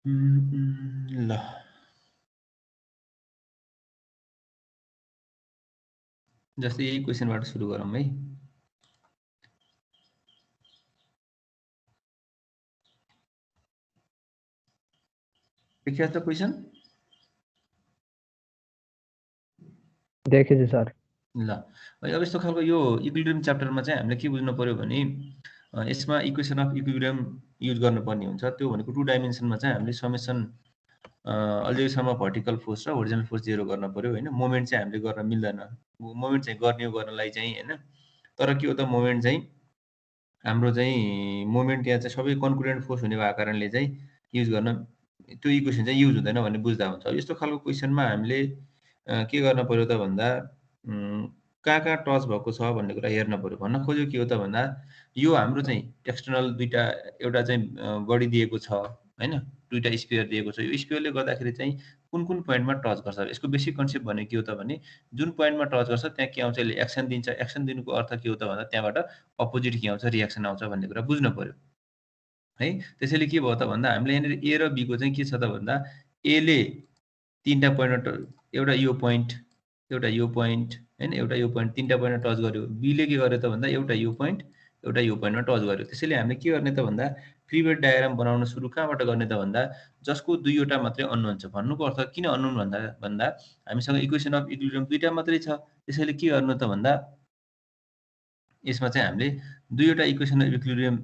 ल जस्तै यही क्वेसनबाट सुरु गरौँ है। देखिया त क्वेसन देखेछु सर। ल अब यस्तो खालको यो इक्विलिब्रियम च्याप्टरमा चाहिँ हामीले के बुझ्नु पर्यो भने यसमा इक्वेसन अफ इक्विलिब्रियम युज गर्नुपर्ने हुन्छ। त्यो भनेको 2 डाइमेन्सनमा चाहिँ हामीले समेसन अहिलेसम्म भर्टिकल फोर्स र होरिजोनल फोर्स जेरो गर्न पर्यो होइन। मोमेन्ट चाहिँ हामीले गर्न मिल्दैन। मोमेन्ट चाहिँ गर्ने हो गर्नलाई चाहिँ होइन। तर के हो त मोमेन्ट चाहिँ हाम्रो चाहिँ मोमेन्ट यहाँ चाहिँ सबै कन्कुरेन्ट फोर्स हुने भएको कारणले चाहिँ युज गर्न त्यो इक्वेसन चाहिँ युज हुँदैन भन्ने बुझ्दा हुन्छ। अब यस्तो खालको क्वेसनमा हामीले के गर्न पर्यो त भन्दा कहाँ कहाँ टच भएको छ भन्ने कुरा हेर्न पर्यो। भन्न खोजेको के हो त भन्दा यो हाम्रो चाहिँ एक्सटर्नल दुईटा एउटा चाहिँ बडी दिएको छ होइन, दुईटा स्फियर दिएको छ। यो स्फियरले गर्दाखेरि चाहिँ कुन कुन पोइन्टमा टच गर्छ। यसको बेसिक कन्सेप्ट भनेको के हो त भने जुन पोइन्टमा टच गर्छ त्यहाँ के आउँछ, यसले एक्सन दिन्छ। एक्सन दिनुको अर्थ के हो त भन्दा त्यहाँबाट अपोजिट के आउँछ, रियाक्सन आउँछ भन्ने कुरा बुझ्नु पर्यो है। त्यसैले के भयो त भन्दा हामीले यहाँनिर ए र बीको चाहिँ के छ त भन्दा एले 3टा पोइन्टमा एउटा यो पोइन्ट, एउटा यो पोइन्ट होइन, एउटा यो पोइन्ट 3टा पोइन्टमा टच गर्यो। बीले के गर्यो त भन्दा एउटा यो पोइन्ट, एउटा यो पोइन्टमा टच गर्यो। त्यसैले हामीले के गर्ने त भन्दा फ्री वेट डायग्राम बनाउन सुरु कहाँबाट गर्ने त भन्दा जसको दुईवटा मात्रै अननोन छ। भन्नुको अर्थ किन अननोन भन्दा हामीसँग इक्वेसन अफ इक्विलिब्रियम दुईटा मात्रै छ। त्यसैले के गर्नु त भन्दा यसमा चाहिँ हामीले दुईवटा इक्वेसन अफ इक्विलिब्रियम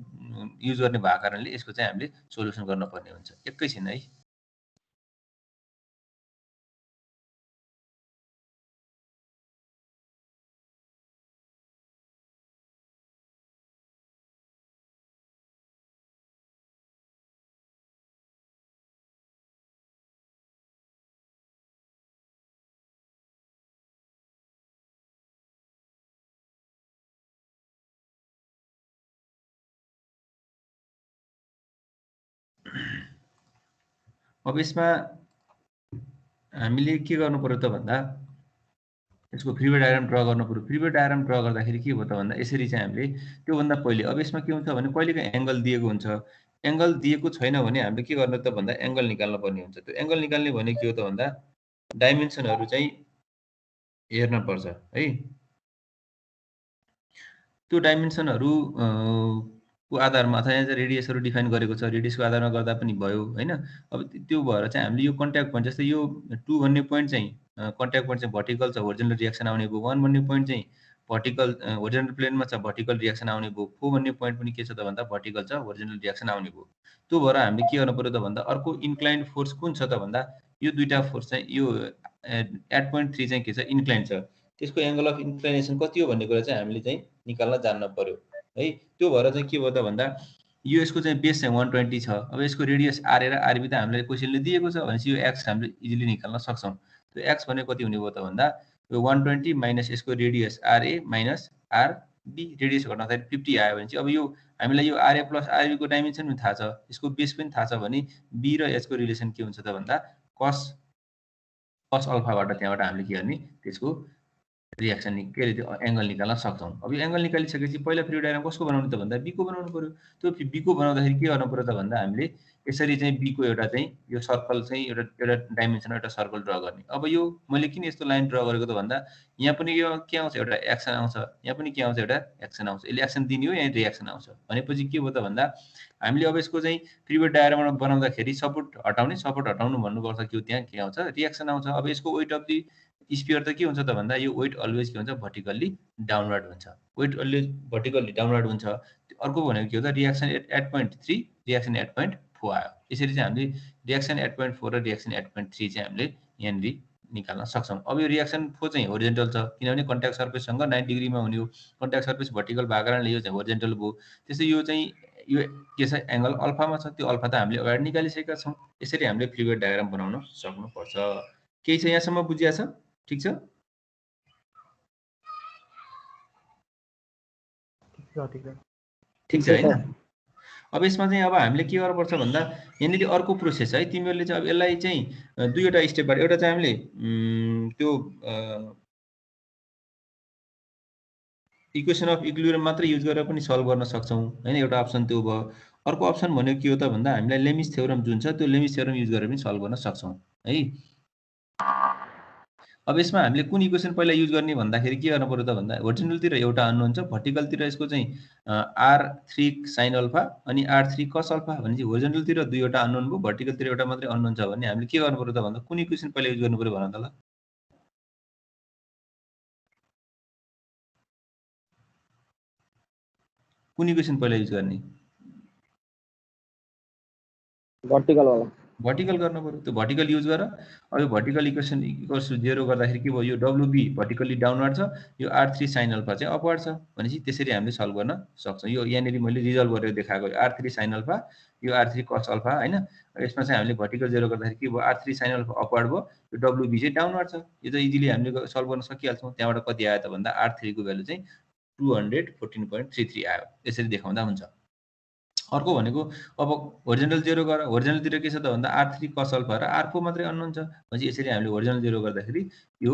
युज गर्ने भएको कारणले यसको चाहिँ हामीले सोल्युसन गर्नुपर्ने हुन्छ। एकैछिन है। अब यसमा हामीले के गर्नु पर्यो त भन्दा यसको फ्री वेट डायग्राम ड्रा गर्नु पर्यो। फ्री वेट डायग्राम ड्रा गर्दाखेरि के भयो त भन्दा यसरी चाहिँ हामीले त्योभन्दा पहिले अब यसमा के हुन्छ भने कहिलेकाहीँ एङ्गल दिएको हुन्छ। एङ्गल दिएको छैन भने हामीले के गर्ने त भन्दा एङ्गल निकाल्नु पर्ने हुन्छ। त्यो एङ्गल निकाल्ने भने के हो त भन्दा डाइमेन्सनहरू चाहिँ हेर्न पर्छ है। त्यो डाइमेन्सनहरू को आधारमा अथवा यहाँ चाहिँ रेडियसहरू डिफाइन गरेको छ। रेडियसको आधारमा गर्दा पनि भयो होइन। अब त्यो भएर चाहिँ हामीले यो कन्ट्याक्ट पोइन्ट जस्तै यो 2 भन्ने पोइन्ट चाहिँ कन्ट्याक्ट पोइन्ट चाहिँ भर्टिकल छ, होरिजोनल रियाक्सन आउने भयो। 1 भन्ने पोइन्ट चाहिँ भर्टिकल होरिजोनल प्लेनमा छ, भर्टिकल रियाक्सन आउने भयो। 4 भन्ने पोइन्ट पनि के छ त भन्दा भर्टिकल छ, होरिजोनल रियाक्सन आउने भयो। त्यो भएर हामीले के गर्नु पर्यो त भन्दा अर्को इन्क्लाइन्ड फोर्स कुन छ त भन्दा यो दुईटा फोर्स चाहिँ यो एट पोइन्ट 3 चाहिँ के छ, इन्क्लाइन्ड छ। त्यसको एङ्गल अफ इन्क्लाइनेसन कति हो भन्ने कुरा चाहिँ हामीले चाहिँ निकाल्न जान्न पर्यो है। त्यो भएर चाहिँ के भयो त भन्दा यो यसको चाहिँ बेस चाहिँ 120 छ। अब यसको रेडियस आरए र आरबी त हामीलाई क्वेसनले दिएको छ भनेपछि यो एक्स हामीले इजिली निकाल्न सक्छौँ। त्यो एक्स भनेको कति हुने भयो त भन्दा यो 120 माइनस यसको radius R A minus R B, radius घटाउँदाखेरि 50 आयो भने चाहिँ अब यो हामीलाई यो आरए प्लस आरबीको डाइमेन्सन पनि थाहा छ, यसको बेस पनि थाहा छ भने बी र यसको रिलेसन के हुन्छ त भन्दा कस अल्फाबाट त्यहाँबाट हामीले के गर्ने त्यसको रियाक्सन के अरे त्यो एङ्गल निकाल्न सक्छौँ। अब यो एङ्गल निकालिसकेपछि पहिला फ्री डायग्राम कसको बनाउनु त भन्दा बीको बनाउनु पर्यो। त्यो बीको बनाउँदाखेरि के गर्नु पर्यो त भन्दा हामीले यसरी चाहिँ बीको एउटा चाहिँ यो सर्कल चाहिँ एउटा डाइमेन्सनमा एउटा सर्कल ड्र गर्ने। अब यो मैले किन यस्तो लाइन ड्र गरेको त भन्दा यहाँ पनि यो के आउँछ, एउटा एक्सन आउँछ, यहाँ पनि के आउँछ, एउटा एक्सन आउँछ। यसले एक्सन दिने हो, यहाँ रियाक्सन आउँछ भनेपछि के भयो त भन्दा हामीले अब यसको चाहिँ फ्री वेट डायग्राम बनाउँदाखेरि सपोर्ट हटाउनु भन्नुको अर्थ के हो, त्यहाँ के आउँछ, रियाक्सन आउँछ। अब यसको वेट अफ दि स्फियर त के हुन्छ त भन्दा यो वेट अलवेज के हुन्छ, भर्टिकल्ली डाउनवर्ड हुन्छ। वेट अलवेज भर्टिकल्ली डाउनवर्ड हुन्छ। अर्को भनेको के हो त reaction at point 3, reaction at point 4 आयो। यसरी चाहिँ हामीले रियाक्सन एट पोइन्ट 4 र रियाक्सन एट पोइन्ट 3 चाहिँ हामीले यहाँनिर निकाल्न सक्छौँ। अब यो रियाक्सन 4 चाहिँ होरिजेन्टल छ किनभने कन्ट्याक्ट सर्फेससँग 90 डिग्रीमा हुने हो। कन्ट्याक्ट सर्फेस भर्टिकल भएको कारणले यो चाहिँ होरिजेन्टल भयो। त्यसै यो चाहिँ यो के छ, एङ्गल अल्फामा छ। त्यो अल्फा त हामीले अगाडि निकालिसकेका छौँ। यसरी हामीले फ्री वेट डायग्राम बनाउन सक्नुपर्छ। केही छ यहाँसम्म बुझिया छ? ठिक छ? ठिक छ होइन? अब यसमा चाहिँ अब हामीले के गर्नुपर्छ भन्दा यहाँनिर अर्को प्रोसेस है। तिमीहरूले चाहिँ अब यसलाई चाहिँ दुईवटा स्टेपबाट एउटा चाहिँ हामीले त्यो इक्वेसन अफ इक्विलिब्रियम मात्रै युज गरेर पनि सल्भ गर्न सक्छौँ होइन, एउटा अप्सन त्यो भयो। अर्को अप्सन भनेको के हो त भन्दा हामीलाई लेमिस थ्योरम जुन छ त्यो लेमिस थ्योरम युज गरेर पनि सल्भ गर्न सक्छौँ है। अब यसमा हामीले कुन इक्वेसन पहिला युज गर्ने भन्दाखेरि के गर्नु पर्यो त भन्दा होरिजोन्टलतिर एउटा अननोन छ, भर्टिकलतिर यसको चाहिँ R3 sin अल्फा अनि R3 cos अल्फा भनेपछि होरिजोन्टलतिर दुईवटा अननोन भयो, भर्टिकलतिर एउटा मात्रै अननोन छ भने हामीले के गर्नु पर्यो त भन्दा कुन इक्वेसन पहिला युज गर्नु पर्यो भन त ल। कुन इक्वेसन पहिला युज गर्ने? भर्टिकल वाला भर्टिकल गर्नु पर्यो। त्यो भर्टिकल युज गर। अब यो भर्टिकल इक्वेसन इक्वल्स टु 0 गर्दाखेरि के भयो, यो WB भर्टिकल्ली डाउनवर्ड छ, यो R3 sin अल्फा चाहिँ अपवर्ड छ भनेपछि त्यसरी हामीले सल्भ गर्न सक्छौँ। यो यहाँनिर मैले रिजल्भ गरेर देखाएको R3 sin अल्फा, यो R3 cos अल्फा हैन। यसमा चाहिँ हामीले भर्टिकल 0 गर्दाखेरि के भयो, R3 sin अल्फा अपवर्ड भयो, यो WB चाहिँ डाउनवर्ड छ। यो चाहिँ इजिली हामीले सल्भ गर्न सकिहाल्छौँ। त्यहाँबाट कति आयो त भन्दा R3 को भ्यालु चाहिँ 214.33 आयो। यसरी देखाउँदा हुन्छ। अर्को भनेको अब होरिजोन्टल 0 गर। होरिजोन्टलतिर के छ त भन्दा R3 cos अल्फा र R4 मात्रै अननोन छ भनेपछि यसरी हामीले होरिजोन्टल 0 गर्दाखेरि यो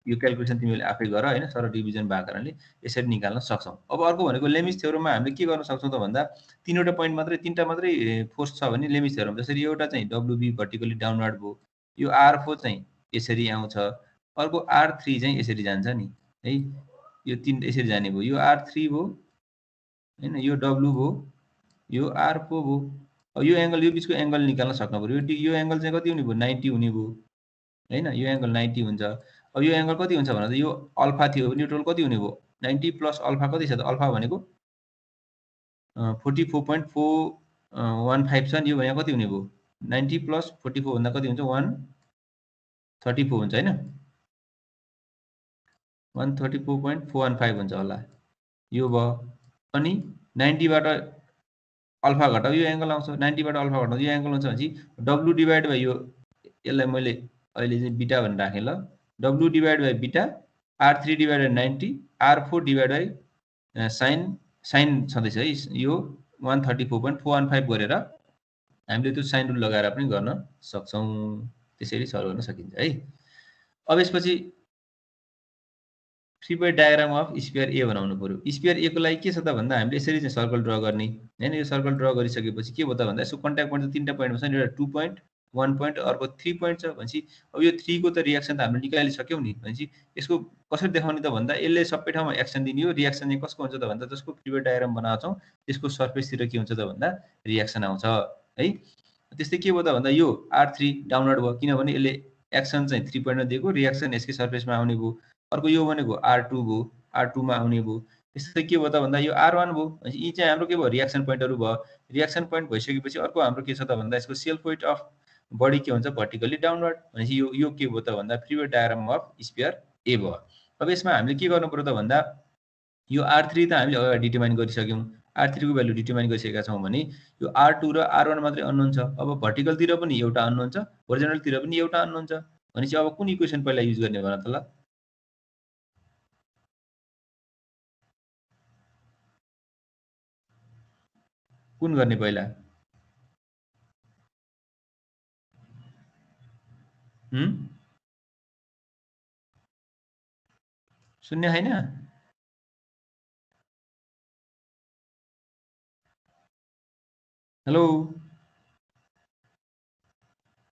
क्याल्कुलेसन तिमीले आफै गर हैन, सरल डिभिजन भएको कारणले यसरी निकाल्न सक्छौँ। अब अर्को भनेको लेमिस थ्योरममा हामीले के गर्न सक्छौँ त भन्दा तीनवटा पोइन्ट मात्रै, तीनटा मात्रै फोर्स छ भने लेमिस थ्योरम जसरी एउटा चाहिँ WB भर्टिकली डाउनवर्ड भयो, यो R4 चाहिँ यसरी आउँछ, अर्को R3 चाहिँ यसरी जान्छ नि है, यो तीन यसरी जाने भयो, यो R3 भयो हैन, यो W भयो, यो R4 भयो। अब यो एंगल, यो बीचको एंगल निकाल्न सक्नु पर्यो। यो एंगल चाहिँ कति हुने भयो, 90 हुने भयो हैन, यो एंगल 90 हुन्छ। अब यो एंगल कति हुन्छ भन्दा यो अल्फा थियो, न्युट्रल कति हुने भयो, 90 प्लस अल्फा कति छ त, अल्फा भनेको 44.415 छ नि, यो भने कति हुने भयो, 90 प्लस 44 भन्दा कति हुन्छ, 134 हुन्छ हैन, 134.415 हुन्छ होला, यो भयो। अनि 90 बाट अल्फा घटाउ, यो एंगल आउँछ, 90 बाट अल्फा घटाउ यो एंगल हुन्छ भनेपछि W डिवाइड बाइ यो, यसलाई मैले अहिले चाहिँ बीटा भनेर राखेँ ल, W divide by beta, R3 divide by 90, R4 divide by sine छँदैछ है, यो 134.415 गरेर हामीले त्यो साइन रुल लगाएर पनि गर्न सक्छौँ। त्यसरी सल्भ गर्न सकिन्छ है। अब यसपछि free body diagram of sphere A बनाउनु पर्यो। स्फियर ए को लागि के छ त भन्दा हामीले यसरी चाहिँ सर्कल ड्र गर्ने हैन। यो सर्कल ड्र गरिसकेपछि के भयो त भन्दा यसको कन्ट्याक्ट पोइन्ट त तीनटा पोइन्ट छ नि, एउटा 2 पोइन्ट, 1 पोइन्ट, अर्को 3 पोइन्ट छ भनेपछि अब यो 3 को त रिएक्सन त हामीले निकालिसक्यौँ नि भनेपछि यसको कसरी देखाउने त भन्दा यसले सबै ठाउँमा एक्सन दिने हो। रिएक्सन चाहिँ कसको हुन्छ त भन्दा जसको फ्री बोडी डायग्राम बनाएको छौँ त्यसको सर्फेसतिर के हुन्छ त भन्दा रिएक्सन आउँछ है। त्यस्तै के भयो त भन्दा यो R3 डाउनवर्ड भयो किनभने यसले एक्सन चाहिँ 3 पोइन्टमा दिएको, रिएक्सन यसकै सर्फेसमा आउने भयो। अर्को यो भनेको R2 भयो, R2 मा आउने भयो। त्यस्तै के भयो त भन्दा यो R1 भयो, यी चाहिँ हाम्रो के भयो, रिएक्सन पोइन्टहरू भयो। रिएक्सन पोइन्ट भइसकेपछि अर्को हाम्रो के छ त भन्दा यसको सेल्फ वेट अफ बडी के हुन्छ, भर्टिकली डाउनवर्ड भनेपछि यो के भयो त भन्दा free body diagram of sphere A भयो। अब यसमा हामीले के गर्नु पर्यो त भन्दा यो R3 त हामीले अगाडि डिटरमाइन गरिसक्यौँ, R3 को भ्यालु डिटरमाइन गरिसकेका छौँ भने यो R2 र R1 मात्रै अननोन छ। अब भर्टिकलतिर पनि एउटा अननोन छ, होरिजोन्टलतिर पनि एउटा अननोन छ भनेपछि अब कुन इक्वेसन पहिला युज गर्ने भन त ल। कुन गर्ने पहिला, शून्य हैन, हेलो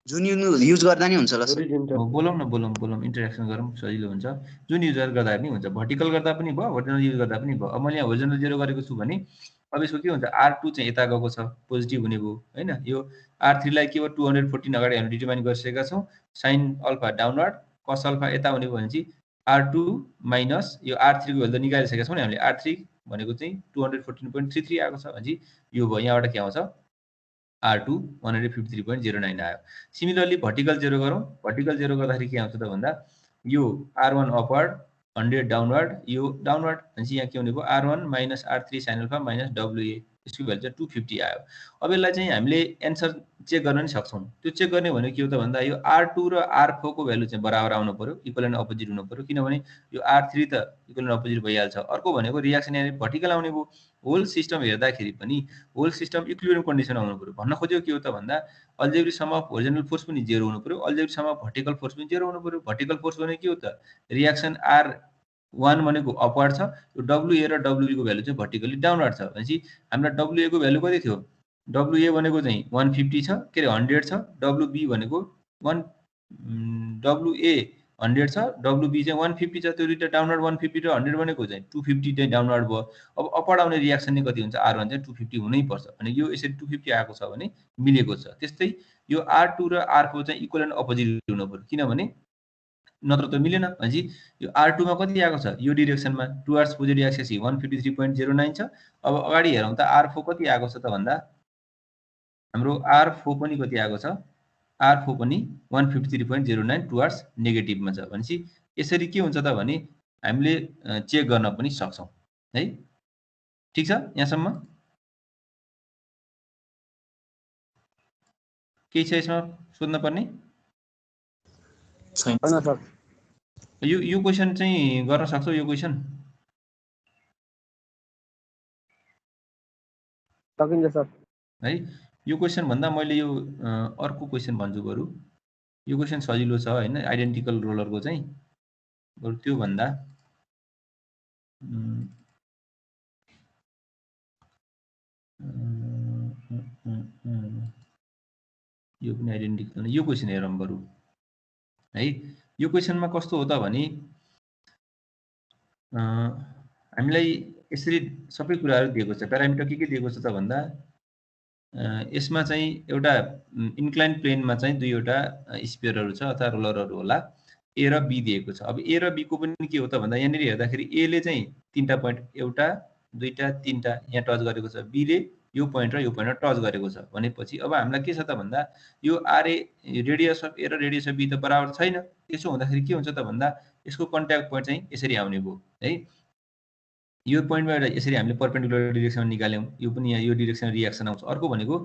जुन युज गर्दा नि हुन्छ ल सर, बोलौँ न, बोलौँ इन्टरेक्सन गरौँ सजिलो हुन्छ। जुन युज गर्दा पनि हुन्छ, भर्टिकल गर्दा पनि भयो, होरिजोन्टल युज गर्दा पनि भयो। अब मैले यहाँ होरिजोन्टल 0 गरेको छु भने अब यसको के हुन्छ, R2 चाहिँ यता गएको छ, पोजिटिभ हुने भयो हैन। यो R3 लाई के भयो 214 अगाडि हामीले डिटरमाइन गरिसकेका छौँ। साइन अल्फा डाउनवर्ड, कस अल्फा यता हुने भयो भनेपछि R2 माइनस यो R3 को भ्यालु त निकालिसकेका छौँ नि हामीले, R3 भनेको चाहिँ 214.33 आएको छ भनेपछि यो भयो, यहाँबाट के आउँछ R2 153.09 आयो। सिमिलरली भर्टिकल 0 गरौँ। भर्टिकल 0 गर्दाखेरि के आउँछ त भन्दा यो R1 अपवर्ड, 100 डाउनवर्ड, यो डाउनवर्ड भनेपछि यहाँ के हुने भयो, R1 minus R3 sine alpha minus WA, यसको भ्यालु चाहिँ 250 आयो। अब यसलाई चाहिँ हामीले एन्सर चेक गर्न नि सक्छौँ। त्यो चेक गर्ने भनेको के हो त भन्दा यो R2 र R4 को भ्यालु चाहिँ बराबर आउनु पर्यो, इक्वल एन्ड अपोजिट हुनु पर्यो किनभने यो R3 त इक्वल एन्ड अपोजिट भइहाल्छ। अर्को भनेको रिएक्सन यहाँ भर्टिकल आउने भयो। होल सिस्टम हेर्दाखेरि पनि होल सिस्टम इक्विलिब्रियम कन्डिसन आउनु पर्यो। भन्न खोजेको के हो त भन्दा अल्जेब्रिक सम अफ होरिजोन्टल फोर्स पनि 0 हुनु पर्यो, algebraic sum of vertical force पनि 0 हुनु पर्यो। भर्टिकल फोर्स भनेको के हो त, रिएक्सन R1 भनेको अपवर्ड छ, यो WA र WB को भ्यालु चाहिँ भर्टिकली डाउनवर्ड छ भनेपछि हामीलाई WA को भ्यालु कति थियो, WA भनेको चाहिँ 150 छ, के अरे 100 छ, WB भनेको 1 WA 100 छ, WB चाहिँ 150 छ, त्यो दुईटा डाउनवर्ड 150 र 100 भनेको चाहिँ 250 चाहिँ डाउनवर्ड भयो। अब अपवर्ड आउने रियाक्सन नै कति हुन्छ, R1 चाहिँ 250 हुनै पर्छ भने यो यसरी 250 आएको छ भने मिलेको छ। त्यस्तै यो R2 र R4 चाहिँ इक्वल एन्ड अपोजिट हुनु पर्यो, किनभने नत्र त मिलेन। भनेपछि यो R2 मा कति आएको छ, यो डिरेक्सनमा टुवर्ड्स पोजिटिभ एक्सिस 153.09 छ। अब अगाडि हेरौँ त R4 कति आएको छ त भन्दा हाम्रो R4 पनि कति आएको छ, R4 पनि 153.09 टुवर्ड्स नेगेटिभमा छ। भनेपछि यसरी के हुन्छ त भने हामीले चेक गर्न पनि सक्छौँ है। ठिक छ, यहाँसम्म केही छ यसमा सोध्न पर्ने? छैन सर। यो क्वेसन चाहिँ गर्न सक्छौ, यो क्वेसन सकिन्छ सर है। यो क्वेसन भन्दा मैले यो अर्को क्वेसन भन्छु बरु। यो क्वेसन सजिलो छ हैन, आइडेन्टिकल रोलरको चाहिँ बरु त्यो भन्दा यो पनि आइडेन्टिकल, यो क्वेसन हेरौँ बरु है। यो क्वेसनमा कस्तो हो त भने हामीलाई यसरी सबै कुराहरू दिएको छ। प्यारामिटर के दिएको छ त भन्दा यसमा चाहिँ एउटा इन्क्लाइन प्लेनमा चाहिँ दुईवटा स्पियरहरू छ अथवा रोलरहरू होला, ए र बी दिएको छ। अब ए र बी को पनि के हो त भन्दा यहाँनिर हेर्दाखेरि ए ले चाहिँ 3टा पोइन्ट 1 2 3टा यहाँ टच गरेको छ, बी ले यो पोइन्ट र यो पोइन्टमा टच गरेको छ। भनेपछि अब हामीलाई के छ त भन्दा यो आरए रेडियस अफ ए र रेडियस अफ बी त बराबर छैन। त्यसो हुँदाखेरि के हुन्छ त भन्दा यसको कन्ट्याक्ट पोइन्ट चाहिँ यसरी आउने भयो है। यो पोइन्टबाट यसरी हामीले परपेन्डिकुलर डिरेक्सनमा निकाल्यौँ, यो पनि यहाँ यो डिरेक्सनमा रियाक्सन आउँछ। अर्को भनेको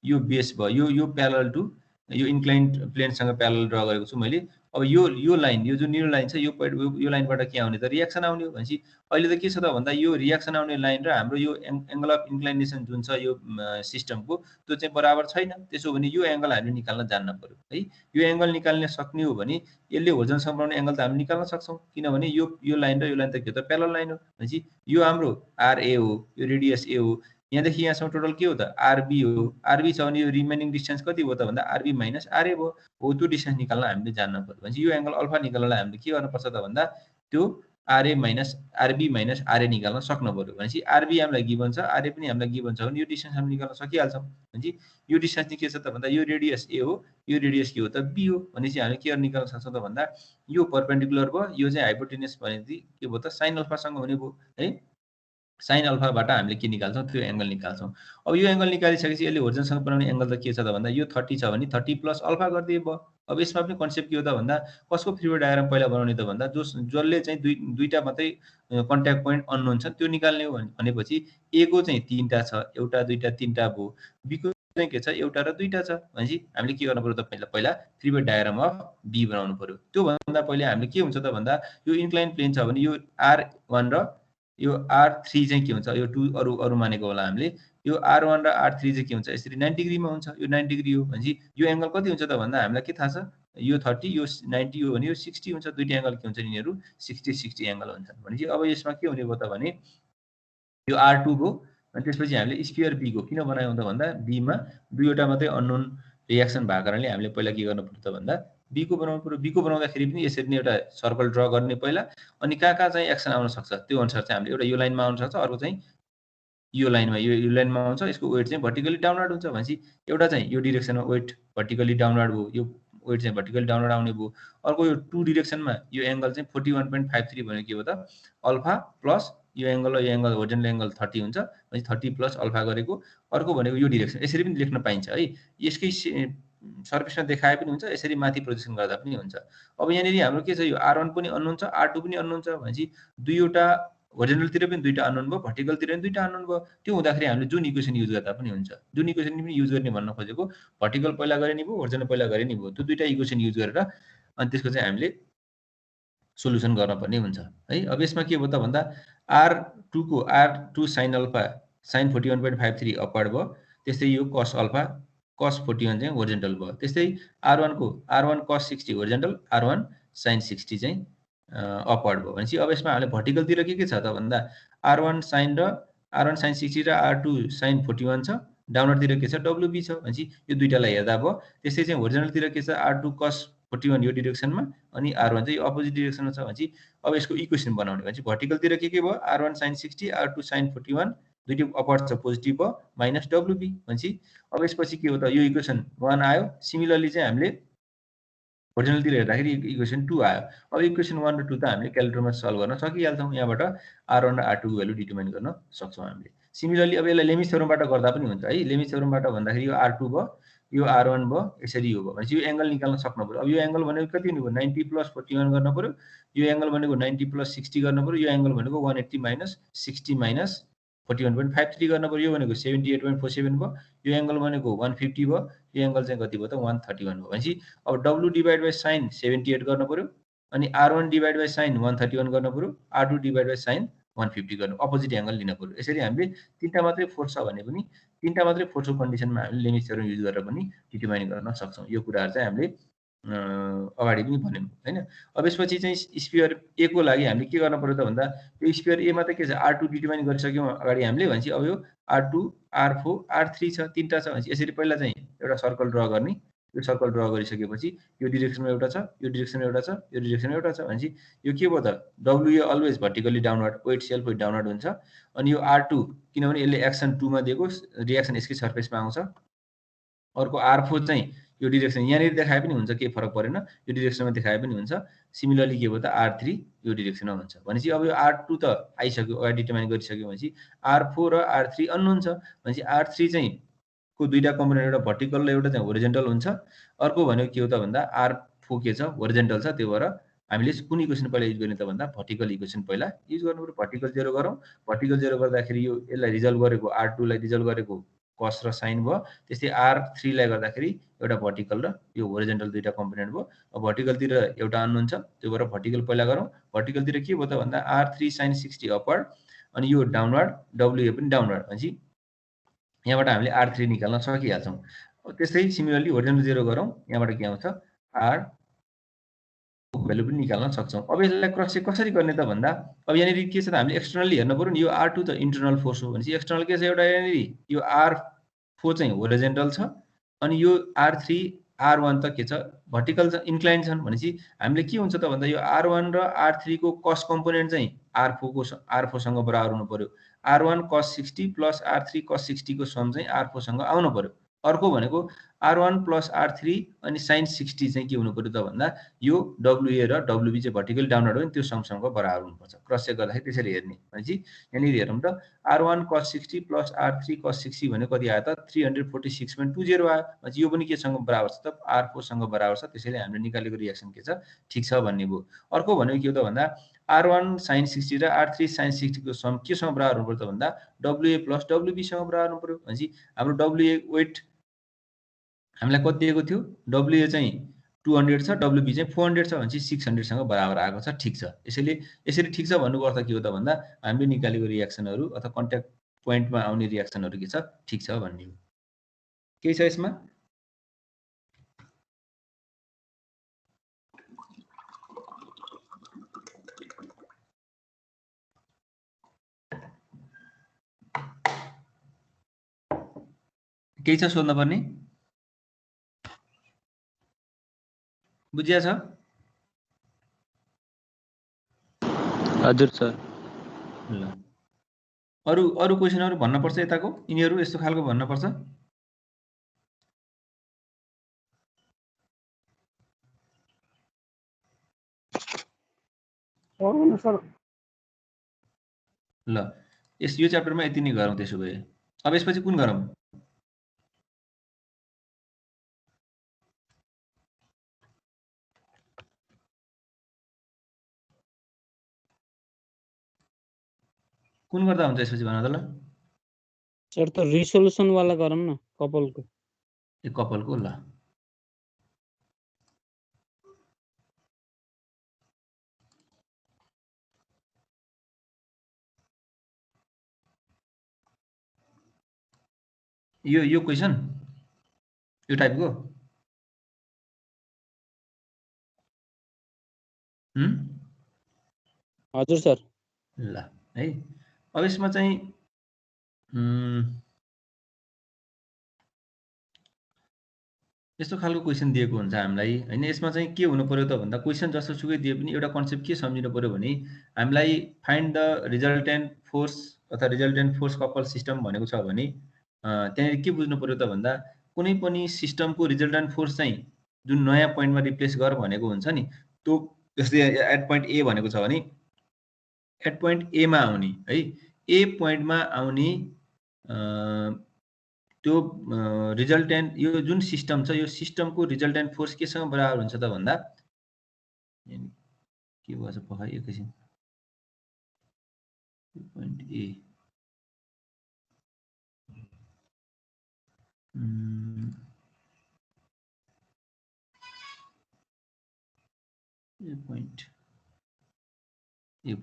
यो बेस भयो, यो प्यारलल टु यो इन्क्लाइन्ड प्लेनसँग प्यारलल ड्रा गरेको छु मैले। अब यो लाइन, यो जुन निलो लाइन छ, यो लाइनबाट के आउने त रियाक्सन आउने हो। भनेपछि अहिले त के छ त भन्दा यो रियाक्सन आउने लाइन र हाम्रो यो एङ्गल अफ इन्क्लाइनेसन जुन छ यो सिस्टमको त्यो चाहिँ बराबर छैन। त्यसो भने यो एङ्गल हामीले निकाल्न जान्न पर्यो है। यो एङ्गल निकाल्न सक्ने हो भने यसले होरिजोन्टलसँग बनाउने एङ्गल त हामी निकाल्न सक्छौँ, किनभने यो लाइन र यो लाइन त के हो त प्यारलल लाइन हो। भनेपछि यो हाम्रो आरए हो, यो रेडियस ए हो, यहाँदेखि यहाँसम्म टोटल के हो त आरबी हो। आरबी छ भने यो रिमेनिङ डिस्टेन्स कति हो त भन्दा आरबी माइनस आरए भयो। हो त्यो डिस्टेन्स निकाल्न हामीले जान्न पर्यो। भनेपछि यो एङ्गल अल्फा निकाल्नलाई हामीले के गर्नुपर्छ त भन्दा त्यो RA minus RB minus RA निकाल्न सक्नु पर्यो। भनेपछि आरबी हामीलाई गिभन छ, आरए पनि हामीलाई गिभन छ भने यो डिस्टेन्स हामी निकाल्न सकिहाल्छौँ। भनेपछि यो डिस्टेन्स चाहिँ के छ त भन्दा यो रेडियस ए हो, यो रेडियस के हो त बी हो। भनेपछि हामीले के निकाल्न सक्छौँ त भन्दा यो परपेन्डिकुलर भयो, यो चाहिँ हाइपोटेनस भनेपछि के भयो त साइन अल्फासँग हुने भयो है। साइन अल्फाबाट हामीले के निकाल्छौँ, त्यो एङ्गल निकाल्छौँ। अब यो एङ्गल निकालिसकेपछि यसले होरिजोन्टलसँग बनाउने एङ्गल त के छ त भन्दा यो 30 छ भने 30 प्लस अल्फा गरिदिए भयो। अब यसमा पनि कन्सेप्ट के हो त भन्दा कसको फ्री बडी डायग्राम पहिला बनाउने त भन्दा जसले चाहिँ दुईटा मात्रै कन्ट्याक्ट पोइन्ट अननोन छ त्यो निकाल्ने हो। भनेपछि ए को चाहिँ 3टा छ, 1 2 3टा भयो, बी को चाहिँ के छ 1 र 2टा छ। भनेपछि हामीले के गर्नु पर्यो त पहिला free body diagram of B बनाउनु पर्यो। त्यो भन्दा पहिले हामीले के हुन्छ त भन्दा यो इन्क्लाइन प्लेन छ भने यो R1 र यो R3 चाहिँ के हुन्छ, यो 2 अरु मानेको होला हामीले। यो R1 र R3 चाहिँ के हुन्छ, यसरी 90 डिग्रीमा हुन्छ, यो 90 डिग्री हो। भनेपछि यो एङ्गल कति हुन्छ त भन्दा हामीलाई के थाहा छ, यो 30 यो 90 हो भने यो 60 हुन्छ। दुईटा एङ्गल के हुन्छ यिनीहरू 60 एङ्गल हुन्छन्। भनेपछि अब यसमा के हुने भयो त भने यो R2 भयो अनि त्यसपछि हामीले स्फियर बी को किन बनायौँ त भन्दा बीमा दुईवटा मात्रै अननोन रियाक्सन भएको कारणले हामीले पहिला के गर्नु पर्यो त भन्दा बी को बनाउनु पर्यो। बी को बनाउँदाखेरि पनि यसरी नै एउटा सर्कल ड्रा गर्ने पहिला, अनि कहाँ चाहिँ एक्सन आउन सक्छ त्यो अनुसार चाहिँ हामीले एउटा यो लाइनमा आउन सक्छ, अर्को चाहिँ यो लाइनमा यो लाइनमा आउँछ। यसको वेट चाहिँ भर्टिकली डाउनवर्ड हुन्छ। भनेपछि एउटा चाहिँ यो डिरेक्सनमा वेट भर्टिकली डाउनवर्ड भयो, यो वेट चाहिँ भर्टिकली डाउनवर्ड आउने भयो। अर्को यो 2 डिरेक्सनमा यो एङ्गल चाहिँ 41.53 भनेको के हो त अल्फा प्लस यो एङ्गल र यो एङ्गल होरिजोन्टल एङ्गल 30 हुन्छ। भनेपछि 30 प्लस अल्फा गरेको। अर्को भनेको यो डिरेक्सन यसरी पनि लेख्न पाइन्छ है, यसकै सर्फेसमा देखाए पनि हुन्छ, यसरी माथि प्रोजेक्सन गर्दा पनि हुन्छ। अब यहाँनिर हाम्रो के छ, यो R1 पनि अननोन छ, R2 पनि अननोन छ। भनेपछि दुईवटा होरिजोन्टलतिर पनि दुईटा अननोन भयो, भर्टिकलतिर पनि दुईटा अननोन भयो। त्यो हुँदाखेरि हामीले जुन इक्वेसन युज गर्दा पनि हुन्छ। जुन इक्वेसन पनि युज गर्ने भन्न खोजेको भर्टिकल पहिला गरे नि भयो, होरिजोन्टल पहिला गरे नि भयो। त्यो दुईटा इक्वेसन युज गरेर अनि त्यसको चाहिँ हामीले सोलुसन गर्न पर्ने हुन्छ है। अब यसमा के भयो त भन्दा R2 sine alpha sign 41.53 upward भयो। त्यस्तै यो कस अल्फा कस 41 चाहिँ होरिजोन्टल भयो। त्यस्तै R1 कस 60 होरिजोन्टल, R1 साइन 60 चाहिँ अपवर्ड भयो। भनेपछि अब यसमा हामीले भर्टिकलतिर के छ त भन्दा R1 साइन 60 र R2 साइन 41 छ, डाउनवर्डतिर के छ WB छ भनेपछि यो दुईटालाई हेर्दा भयो। त्यस्तै चाहिँ होरिजोनलतिर के छ R2 cos 41 यो डिरेक्सनमा अनि R1 चाहिँ यो अपोजिट डिरेक्सनमा छ भनेपछि अब यसको इक्वेसन बनाउने भनेपछि भर्टिकलतिर के भयो R1 sin 60 R2 sin 41 दुईटै अपवर्ड छ पोजिटिभ भयो माइनस WB भनेपछि अब यसपछि के हो त यो इक्वेसन 1 आयो। सिमिलरली चाहिँ हामीले होरिजोनलतिर हेर्दाखेरि इक्वेसन 2 आयो। अब इक्वेसन 1 र 2 त हामीले क्याल्कुलेटरमा सल्भ गर्न सकिहाल्छौँ। यहाँबाट R1 र R2 को भ्यालु डिटर्माइन गर्न सक्छौँ हामीले। सिमिलरली अब यसलाई लेमिस थ्योरमबाट गर्दा पनि हुन्छ है। लेमिस थ्योरमबाट भन्दाखेरि यो R2 भयो यो R1 भयो यसरी हो भयो भनेपछि यो एंगल निकाल्न सक्नु पर्यो। अब यो एंगल भनेको कति हुने भयो 90 + 41 गर्न पर्यो। यो एंगल भनेको 90 + 60 गर्न पर्यो। यो एंगल भनेको 180 - 60 - 41.53 गर्न पर्यो। यो भनेको 78.47 भयो। यो एंगल भनेको 150 भयो। यो एंगल चाहिँ कति भयो त 131 भयो भनेपछि अब W डिवाइड बाइ sin 78 गर्न पर्यो अनि R1 डिवाइड बाइ sin 131 गर्न पर्यो। R2 डिवाइड बाइ sin 150 गर्नु अपोजिट एंगल लिन पर्यो। यसरी हामीले तीनटा मात्रै फोर्स छ भने पनि तीनटा मात्रै फोर्सको कन्डिसनमा हामीले लेमिस थ्योरम युज गरेर पनि डिटर्माइन गर्न सक्छौँ। यो कुराहरु चाहिँ हामीले अगाडि पनि भन्यौं हैन। अब यसपछि चाहिँ स्फियर ए को लागि हामीले के गर्न पर्यो त भन्दा यो स्फियर ए मा त के छ R2 डिटर्माइन गरिसक्यौं अगाडि हामीले भनेपछि अब यो R2 R4 R3 छ तीनटा छ भनेपछि यसरी पहिला चाहिँ एउटा सर्कल ड्रा गर्ने। यो सर्कल ड्रा गरिसकेपछि यो डिरेक्सनमा एउटा छ यो डिरेक्सनमा एउटा छ यो डिरेक्सनमा एउटा छ भनेपछि यो के भयो त WA always vertically downward weight self weight downward हुन्छ। अनि यो R2 किनभने यसले एक्सन 2 मा दिएको रिएक्सन यसकै सर्फेसमा आउँछ। अर्को R4 चाहिँ यो डिरेक्सन यहाँनिर देखाए पनि हुन्छ केही फरक परेन यो डिरेक्सनमा देखाए पनि हुन्छ। सिमिलरली के भयो त R3 यो डिरेक्सनमा हुन्छ भनेपछि अब यो R2 त आइसक्यो अगाडि डिटर्माइन गरिसक्यो भनेपछि R4 र R3 अननोन छ भनेपछि R3 चाहिँ को दुईटा कम्पोनेन्ट एउटा भर्टिकल र एउटा चाहिँ होरिजोन्टल हुन्छ। अर्को भनेको के हो त भन्दा R4 के छ होरिजोन्टल छ त्यो भएर हामीले कुन इक्वेसन पहिला युज गर्ने त भन्दा भर्टिकल इक्वेसन पहिला युज गर्नु पर्यो। भर्टिकल 0 गरौँ। भर्टिकल 0 गर्दाखेरि यो यसलाई रिजल्भ गरेको R2 लाई रिजल्भ गरेको cos र sin भयो। त्यस्तै R3 लाई गर्दाखेरि एउटा भर्टिकल र यो होरिजोन्टल दुईटा कम्पोनेन्ट भयो। अब भर्टिकलतिर एउटा अननोन छ त्यो भएर भर्टिकल पहिला गरौँ। भर्टिकलतिर के भयो त भन्दा R3 sin 60 अपवर्ड अनि यो डाउनवर्ड WA पनि डाउनवर्ड भनेपछि यहाँबाट हामीले R3 निकाल्न सकिहाल्छौँ। त्यस्तै सिमिलरली होरिजोन्टल 0 गरौँ। यहाँबाट के आउँछ R भ्यालु पनि निकाल्न सक्छौँ। अब यसलाई क्रस चेक कसरी गर्ने त भन्दा अब यहाँनिर के छ त हामीले एक्सटर्नली हेर्नु पर्यो नि यो R2 त इन्टर्नल फोर्स हो भनेपछि एक्सटर्नल के छ एउटा यहाँनिर यो R4 चाहिँ होरिजोन्टल छ अनि यो R3 R1 त के छ भर्टिकल छ इन्क्लाइन छन् भनेपछि हामीले के हुन्छ त भन्दा यो R1 र R3 को कस कम्पोनेन्ट चाहिँ R4 सँग बराबर हुनु पर्यो। R1 cos 60 + R3 cos 60 को सम चाहिँ R4 सँग आउनु पर्यो। अर्को भनेको R1 + R3 अनि sin 60 चाहिँ के हुनु पर्यो त भन्दा यो WA र WB चाहिँ भर्टिकली डाउनवर्ड हो नि त्यो समसँग बराबर हुनुपर्छ। क्रस चेक गर्दाखेरि त्यसरी हेर्ने भनेपछि यहाँनिर हेरौँ त R1 cos 60 + R3 cos 60 भनेको कति आयो त 346.20 आयो। भनेपछि यो पनि केसँग बराबर छ त R4 सँग बराबर छ। त्यसैले हामीले निकालेको रिएक्सन के छ ठिक छ भन्ने भयो। अर्को भनेको के हो त भन्दा R1 sin 60 र R3 sin 60 को सम केसँग बराबर हुनु पर्यो त भन्दा WA + WB सँग बराबर हुनु पर्यो। भनेपछि हाम्रो WA वेट हामीलाई कति दिएको थियो WA चाहिँ 200 छ WB चाहिँ 400 छ भनेपछि 600 सँग बराबर आएको छ ठिक छ। यसरी ठिक छ भन्नुको अर्थ के हो त भन्दा हामीले निकालेको रिएक्सनहरु अथवा कन्ट्याक्ट पोइन्टमा आउने रिएक्सनहरु के छ ठिक छ भन्ने हो। केही छ यसमा केही छ सोध्न पर्ने बुझिया छ हजुर सर ल अरु क्वेशनहरु भन्न पर्छ यताको यिनीहरु यस्तो खालको भन्न पर्छ सर ल यो च्याप्टरमा यति नै गरौँ त्यसो भए अब यसपछि कुन गरौँ कुन गर्दा हुन्छ यसपछि भन त ल सर त रिसोल्युसन वाला गरौँ न कपलको ए कपलको ल यो क्वेशन यो टाइपको हजुर सर ल है अब यसमा चाहिँ यस्तो खालको क्वेसन दिएको हुन्छ हामीलाई हैन। यसमा चाहिँ के हुनु पर्यो त भन्दा क्वेसन जसोसुकै दिए पनि एउटा कन्सेप्ट के सम्झिनु पर्यो भने हामीलाई फाइन्ड द रिजल्टेन्ट फोर्स अथवा रिजल्टेन्ट फोर्स कपल सिस्टम भनेको छ भने त्यहाँनिर के बुझ्नु पर्यो त भन्दा कुनै पनि सिस्टमको रिजल्टेन्ट फोर्स चाहिँ जुन नयाँ पोइन्टमा रिप्लेस गर भनेको हुन्छ नि, त्यो जस्तै एट पोइन्ट ए भनेको छ भने एट पोइन्ट ए मा आउने है, ए पोइन्टमा आउने त्यो रिजल्टेन्ट यो जुन सिस्टम छ यो सिस्टमको रिजल्टेन्ट फोर्स केसँग बराबर हुन्छ त भन्दा के भएछ पखा एकैछिन पोइन्ट ए यो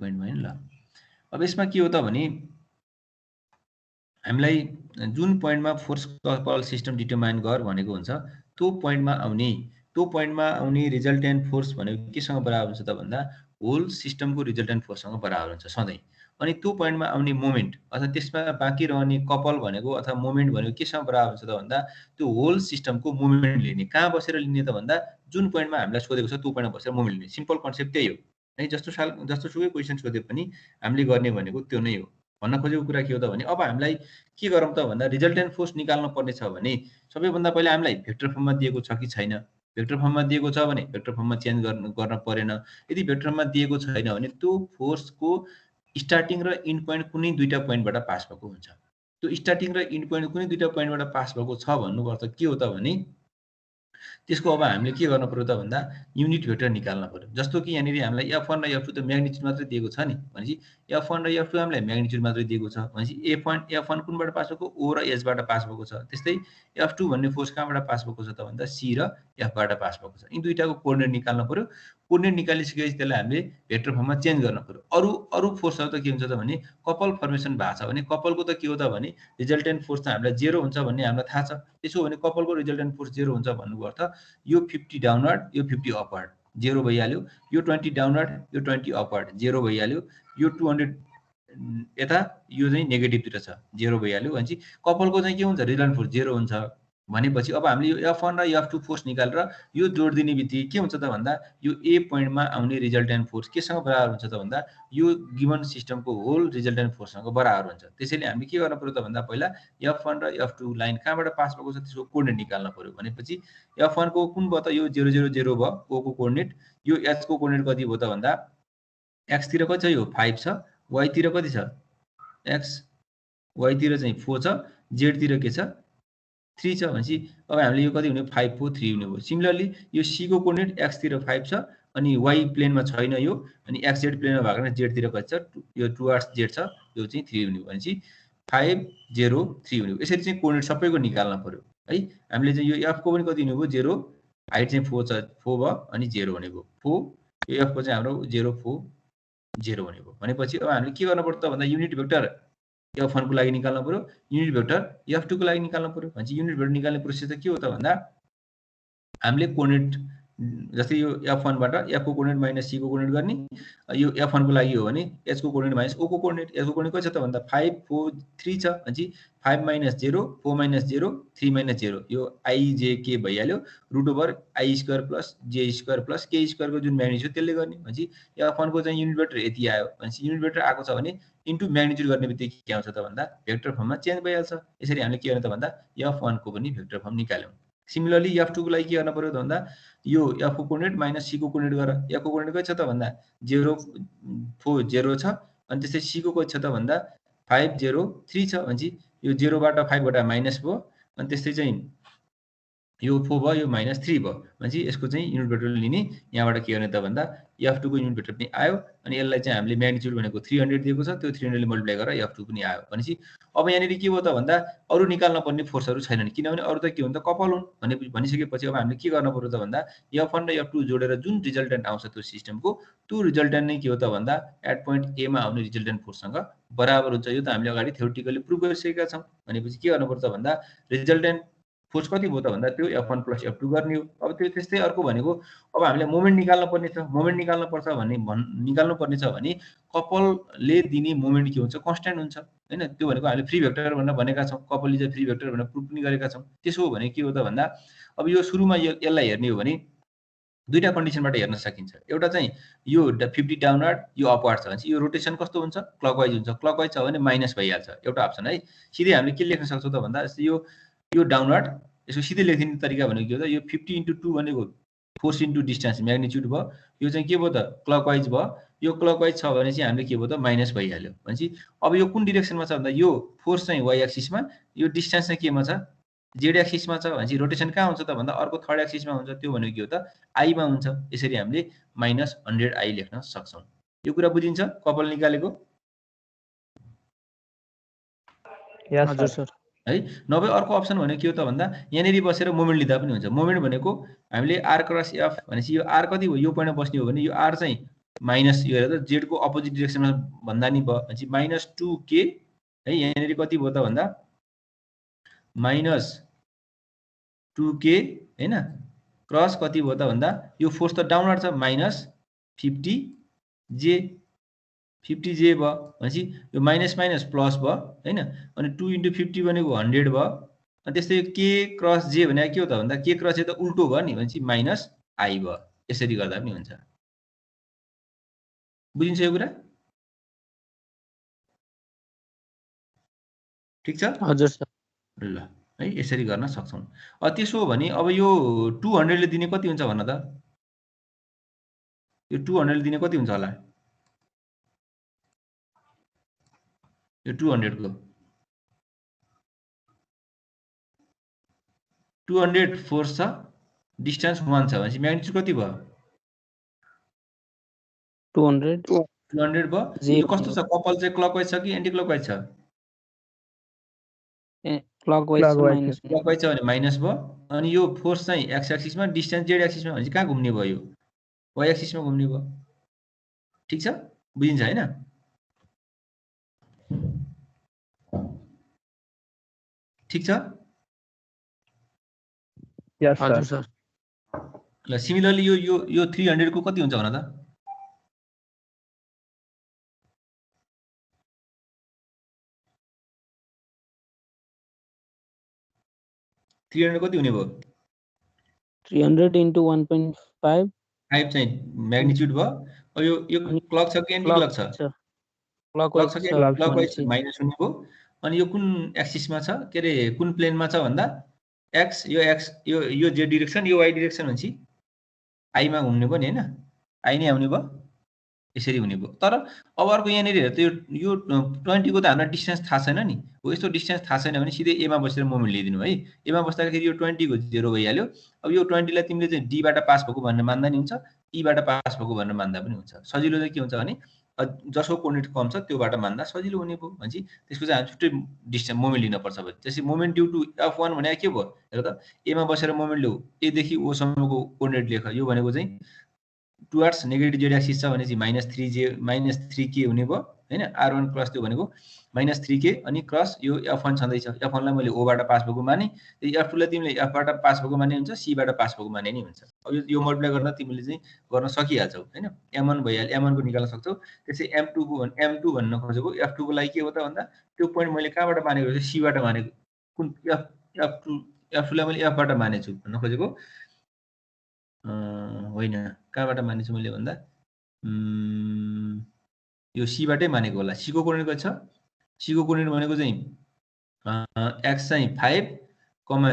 पोइन्टमा हैन। ल अब यसमा के हो त भने हामीलाई जुन पोइन्टमा फोर्स कपल सिस्टम डिटरमाइन गर भनेको हुन्छ त्यो पोइन्टमा आउने रिजल्टेन्ट फोर्स भनेको केसँग बराबर हुन्छ त भन्दा होल सिस्टमको रिजल्टेन्ट फोर्ससँग बराबर हुन्छ सधैँ। अनि त्यो पोइन्टमा आउने मोमेन्ट अथवा त्यसमा बाँकी रहने कपल भनेको अथवा मोमेन्ट भनेको केसँग बराबर हुन्छ त भन्दा त्यो होल सिस्टमको मोमेन्ट लिने। कहाँ बसेर लिने त भन्दा जुन पोइन्टमा हामीलाई सोधेको छ त्यो पोइन्टमा बसेर मोमेन्ट लिने। सिम्पल कन्सेप्ट त्यही हो है। जस्तोसुकै क्वेसन सोधे पनि हामीले गर्ने भनेको त्यो नै हो। भन्न खोजेको कुरा के हो त भने अब हामीलाई के गरौँ त भन्दा रिजल्टेन्ट फोर्स निकाल्नु पर्ने छ भने सबैभन्दा पहिला हामीलाई भेक्टर फर्ममा दिएको छ कि छैन। भेक्टर फर्ममा दिएको छ भने भेक्टर फर्ममा चेन्ज गर्न परेन। यदि भेक्टर फर्ममा दिएको छैन भने त्यो फोर्सको स्टार्टिङ र इन्ड पोइन्ट कुनै दुईटा पोइन्टबाट पास भएको हुन्छ। त्यो स्टार्टिङ र इन्ड पोइन्ट कुनै दुईटा पोइन्टबाट पास भएको छ भन्नुको अर्थ के हो त भने त्यसको अब हामीले के गर्न पर्यो त भन्दा युनिट भेक्टर निकाल्न पर्यो। जस्तो कि यहाँनिर हामीलाई F1 र F2 त म्याग्निट्युड मात्रै दिएको छ नि भनेपछि F1 र F2 हामीलाई म्याग्निट्युड मात्रै दिएको छ भनेपछि F1 कुनबाट पास भएको O र S बाट पास भएको छ। त्यस्तै F2 भन्ने फोर्स कहाँबाट पास भएको छ त भन्दा C र F बाट पास भएको छ। यी दुईटाको कोअर्डिनेट निकाल्न पर्यो। कोअर्डिनेट निकालिसकेपछि त्यसलाई हामीले भेक्टर फर्ममा चेन्ज गर्न पर्यो। अरू फोर्सहरू त के हुन्छ त भने कपल फर्मेसन भएको छ भने कपलको त के हो त भने रिजल्टेन्ट फोर्स त हामीलाई 0 हुन्छ भन्ने हामीलाई थाहा छ। त्यसो भने कपलको रिजल्टेन्ट फोर्स 0 हुन्छ भन्नुको अर्थ यो 50 डाउनवर्ड यो 50 अपवर्ड 0 भइहाल्यो। यो 20 डाउनवर्ड यो 20 अपवर्ड 0 भइहाल्यो। यो 200 यता यो चाहिँ नेगेटिभतिर छ 0 भइहाल्यो। भनेपछि कपलको चाहिँ के हुन्छ रिजल्टेन्ट फोर्स 0 हुन्छ भनेपछि अब हामीले यो F1 र F2 फोर्स निकालेर यो जोड दिने बित्तिकै के हुन्छ त भन्दा यो ए पोइन्टमा आउने रिजल्टेन्ट फोर्स केसँग बराबर हुन्छ त भन्दा यो गिभन सिस्टमको होल रिजल्टेन्ट फोर्ससँग बराबर हुन्छ। त्यसैले हामीले के गर्न पर्यो त भन्दा पहिला F1 र F2 लाइन कहाँबाट पास भएको छ त्यसको कोअर्डिनेट निकाल्न पर्यो। भनेपछि F1 को कुन भयो त यो 0 0 0 भयो O को कोअर्डिनेट। यो H को कोअर्डिनेट कति भयो त भन्दा x तिर कति छ यो 5 छ, y तिर कति छ x, y तिर चाहिँ 4 छ, z तिर के छ 3 छ। भनेपछि अब हामीले यो कति हुने 5 4 3 हुने भयो। सिमिलरली यो c को कोअर्डिनेट x तिर 5 छ अनि y प्लेनमा छैन यो अनि x z प्लेनमा भएको कारण z तिर कति छ यो टुवर्ड्स z छ यो चाहिँ 3 हुने भयो। भनेपछि 5 0 3 हुने भयो। यसरी चाहिँ कोअर्डिनेट सबैको निकाल्न पर्यो है। हामीले चाहिँ यो f को पनि कति हुने भयो 0, हाइट चाहिँ 4 छ 4 भयो अनि 0 हुने भयो 4। यो f को चाहिँ हाम्रो 0 4 0 हुने भयो। भनेपछि अब हामीले के गर्न पर्छ त भन्दा युनिट भेक्टर F1 को लागि निकाल्न पर्यो, युनिट भेक्टर F2 को लागि निकाल्न पर्यो। भनेपछि युनिट भेक्टर निकाल्ने प्रोसेस त के हो त भन्दा हामीले कोअर्डिनेट जस्तै यो F1 बाट F को कोअर्डिनेट माइनस C को कोअर्डिनेट गर्ने। यो F1 को लागि हो भने H को कोअर्डिनेट माइनस O को कोअर्डिनेट। H को कोअर्डिनेट कति छ त भन्दा 5 4 3 छ। भनेपछि 5 माइनस 0 4 माइनस 0 3 माइनस 0 यो IJK भइहाल्यो root over I square plus J square plus K square को जुन म्याग्निट्युड त्यसले गर्ने। भनेपछि F1 को चाहिँ युनिट भेक्टर यति आयो। भनेपछि युनिट भेक्टर आएको छ भने इन्टु म्याग्निट्युड गर्ने बित्तिकै के आउँछ त भन्दा भेक्टर फर्ममा चेन्ज भइहाल्छ। यसरी हामीले के गर्ने त भन्दा F1 को पनि भेक्टर फर्म निकाल्यौं। सिमिलरली F2 को लागि के गर्न पर्यो त भन्दा यो F को कोअर्डिनेट माइनस C को कोअर्डिनेट गर। F को कोअर्डिनेट कति छ त भन्दा 0 4 0 छ अनि त्यसै C को कति छ त भन्दा 5 0 3 छ। भनेपछि यो 0 बाट 5 बाट माइनस भयो अनि त्यसै चाहिँ यो 4 भयो यो माइनस 3 भयो। भनेपछि यसको चाहिँ युनिट भेक्टर लिने। यहाँबाट के गर्ने त भन्दा F2 को युनिट भेक्टर पनि आयो अनि यसलाई चाहिँ हामीले म्याग्निट्युड भनेको 300 दिएको छ त्यो 300 ले मल्टिप्लाई गरेर F2 पनि आयो। भनेपछि अब यहाँनिर के भयो त भन्दा अरु निकाल्न पर्ने फोर्सहरु छैनन् किनभने अरु त के हुन्छ कपल हुन् भनिसकेपछि अब हामीले के गर्न पर्यो त भन्दा F1 र F2 जोडेर जुन रिजल्टेन्ट आउँछ त्यो सिस्टमको त्यो रिजल्टेन्ट नै के हो त भन्दा एट पोइन्ट A मा आउने रिजल्टेन्ट फोर्ससँग बराबर हुन्छ। यो त हामीले अगाडि थ्योरेटिकली प्रुफ गरिसकेका छौं। भनेपछि के गर्न पर्छ भन्दा रिजल्टेन्ट फोर्स कति भयो त भन्दा त्यो F1 + F2 गर्ने हो। अब त्यो त्यस्तै अर्को भनेको अब हामीले मोमेन्ट निकाल्न पर्ने छ। मोमेन्ट निकाल्न पर्छ भने निकाल्नु पर्ने छ भने कपलले दिने मोमेन्ट के हुन्छ कन्स्ट्यान्ट हुन्छ हैन। त्यो भनेको हामीले फ्री भेक्टर भनेर भनेका छौँ। Couple is a free vector भनेर प्रुफ पनि गरेका छौँ। त्यसो हो भने के हो त भन्दा अब यो सुरुमा यसलाई हेर्ने हो भने दुईटा कन्डिसनबाट हेर्न सकिन्छ। एउटा चाहिँ यो 50 डाउनवार्ड यो अपवार्ड छ भने यो रोटेसन कस्तो हुन्छ क्लकवाइज हुन्छ। क्लकवाइज छ भने माइनस भइहाल्छ एउटा अप्सन है। सिधै हामीले के लेख्न सक्छौँ त भन्दा यो डाउनवार्ड यसको सिधै लेखिने तरिका भनेको के हो त यो 50 × 2 भनेको फोर्स इन्टु डिस्टेन्स म्याग्निट्युड भयो। यो चाहिँ के भयो त क्लकवाइज भयो। यो क्लकवाइज छ भने चाहिँ हामीले के भयो त माइनस भइहाल्यो भनेपछि अब यो कुन डिरेक्सनमा छ भन्दा यो फोर्स चाहिँ वाइ एक्सिसमा यो डिस्टेन्स चाहिँ केमा छ जेड एक्सिसमा छ भनेपछि रोटेसन कहाँ हुन्छ त भन्दा अर्को थर्ड एक्सिसमा हुन्छ। त्यो भनेको के हो त आईमा हुन्छ। यसरी हामीले -100i लेख्न सक्छौँ। यो कुरा बुझिन्छ कपल निकालेको हजुर सर है। नभए अर्को अप्सन भनेको के हो त भन्दा यहाँनिर बसेर मोमेन्ट लिँदा पनि हुन्छ। मोमेन्ट भनेको हामीले r क्रस f भनेपछि यो r कति हो यो पोइन्टमा बस्ने हो भने यो r चाहिँ माइनस यो हेर त जेडको अपोजिट डिरेक्सनमा भन्दा नि भयो भनेपछि -2k है। यहाँनिर कति भयो त भन्दा -2k हैन क्रस कति भयो त भन्दा यो फोर्स त डाउनवार्ड छ -50j 50j भयो भनेपछि यो माइनस माइनस प्लस भयो हैन। अनि 2 × 50 भनेको 100 भयो। अनि त्यस्तै k क्रस j भनेको के हो त भन्दा k क्रस j त उल्टो भयो नि भनेपछि -i भयो। यसरी गर्दा पनि हुन्छ। बुझिन्छ यो कुरा ठीक छ हजुर सर ल है यसरी गर्न सक्छौँ। त्यसो हो भने अब यो 200 ले दिने कति हुन्छ भन्न त यो 200 ले दिने कति हुन्छ होला यो 200 को 200 फोर्स छ डिस्टेन्स 1 छ भनेपछि म्याग्निट्युड कति भयो 200 भयो। यो कस्तो छ कपल चाहिँ क्लकवाइज छ कि एन्टी क्लकवाइज छ क्लकवाइज छ भने माइनस भयो। अनि यो फोर्स चाहिँ एक्स एक्सिसमा डिस्टेन्स जेड एक्सिसमा भनेपछि कहाँ घुम्ने भयो यो वाइ एक्सिसमा घुम्ने भयो। ठीक छ बुझिन्छ हैन। ठीक छ हजुर सर ल सिमिलरली यो 300 को कति हुन्छ भन त 300 कति हुने भयो 300 × 1.5 5 चाहिँ म्याग्निट्युड भयो। अब यो क्लक छ कि एन्टी क्लक छ क्लक छ कि क्लकवाइज माइनस हुने भयो। अनि यो कुन एक्सिसमा छ के रे कुन प्लेनमा छ भन्दा एक्स यो जेड डिरेक्सन यो वाइ डिरेक्सन भनेपछि आईमा घुम्ने भयो नि हैन आई नै आउने भयो यसरी हुने भयो। तर अब अर्को यहाँनिर हेर त यो 20 को त हामीलाई डिस्टेन्स थाहा छैन नि हो। यस्तो डिस्टेन्स थाहा छैन भने सिधै एमा बसेर मोमेन्ट लिइदिनु है। एमा बस्दाखेरि यो 20 को 0 भइहाल्यो। अब यो 20 लाई तिमीले चाहिँ डी बाट पास भएको भनेर मान्दा नि हुन्छ ई बाट पास भएको भनेर मान्दा पनि हुन्छ। सजिलो चाहिँ के हुन्छ भने जसको कोर्डिनेट कम छ त्योबाट मान्दा सजिलो हुने भयो भनेपछि त्यसको चाहिँ हामी छुट्टै डिस्टेन्स मोमेन्ट लिनुपर्छ। त्यसै मोमेन्ट ड्यु टु F1 भनेको के भयो हेर त एमा बसेर मोमेन्ट ल्याऊ ए देखि ओ सम्मको कोर्डिनेट लेख। यो भनेको चाहिँ टुवर्ड्स नेगेटिभ जेड एक्सिस छ भनेपछि -3k हुने भयो हैन। r1 प्लस त्यो भनेको -3k अनि क्रस यो f1 छँदैछ। f1 लाई मैले o बाट पास भएको माने f2 लाई तिमीले f बाट पास भएको माने हुन्छ c बाट पास भएको माने नि हुन्छ। अब यो मल्टिप्लाई गर्न तिमीले चाहिँ गर्न सकिहाल्छौ हैन। m1 भइहाल्यो m1 को निकाल्न सक्छौ। त्यसै m2 भन्न खोजेको f2 को लागि के हो त भन्दा त्यो पोइन्ट मैले कहाँबाट मानेको छु c बाट मानेको कुन f2 लाई मैले f बाट मानेछु भन्न खोजेको होइन कहाँबाट मानेछु मैले भन्दा यो सी बाटै मानेको होला। सी को कोर्डिनेट कति छ सी को कोर्डिनेट भनेको चाहिँ एक्स चाहिँ 5,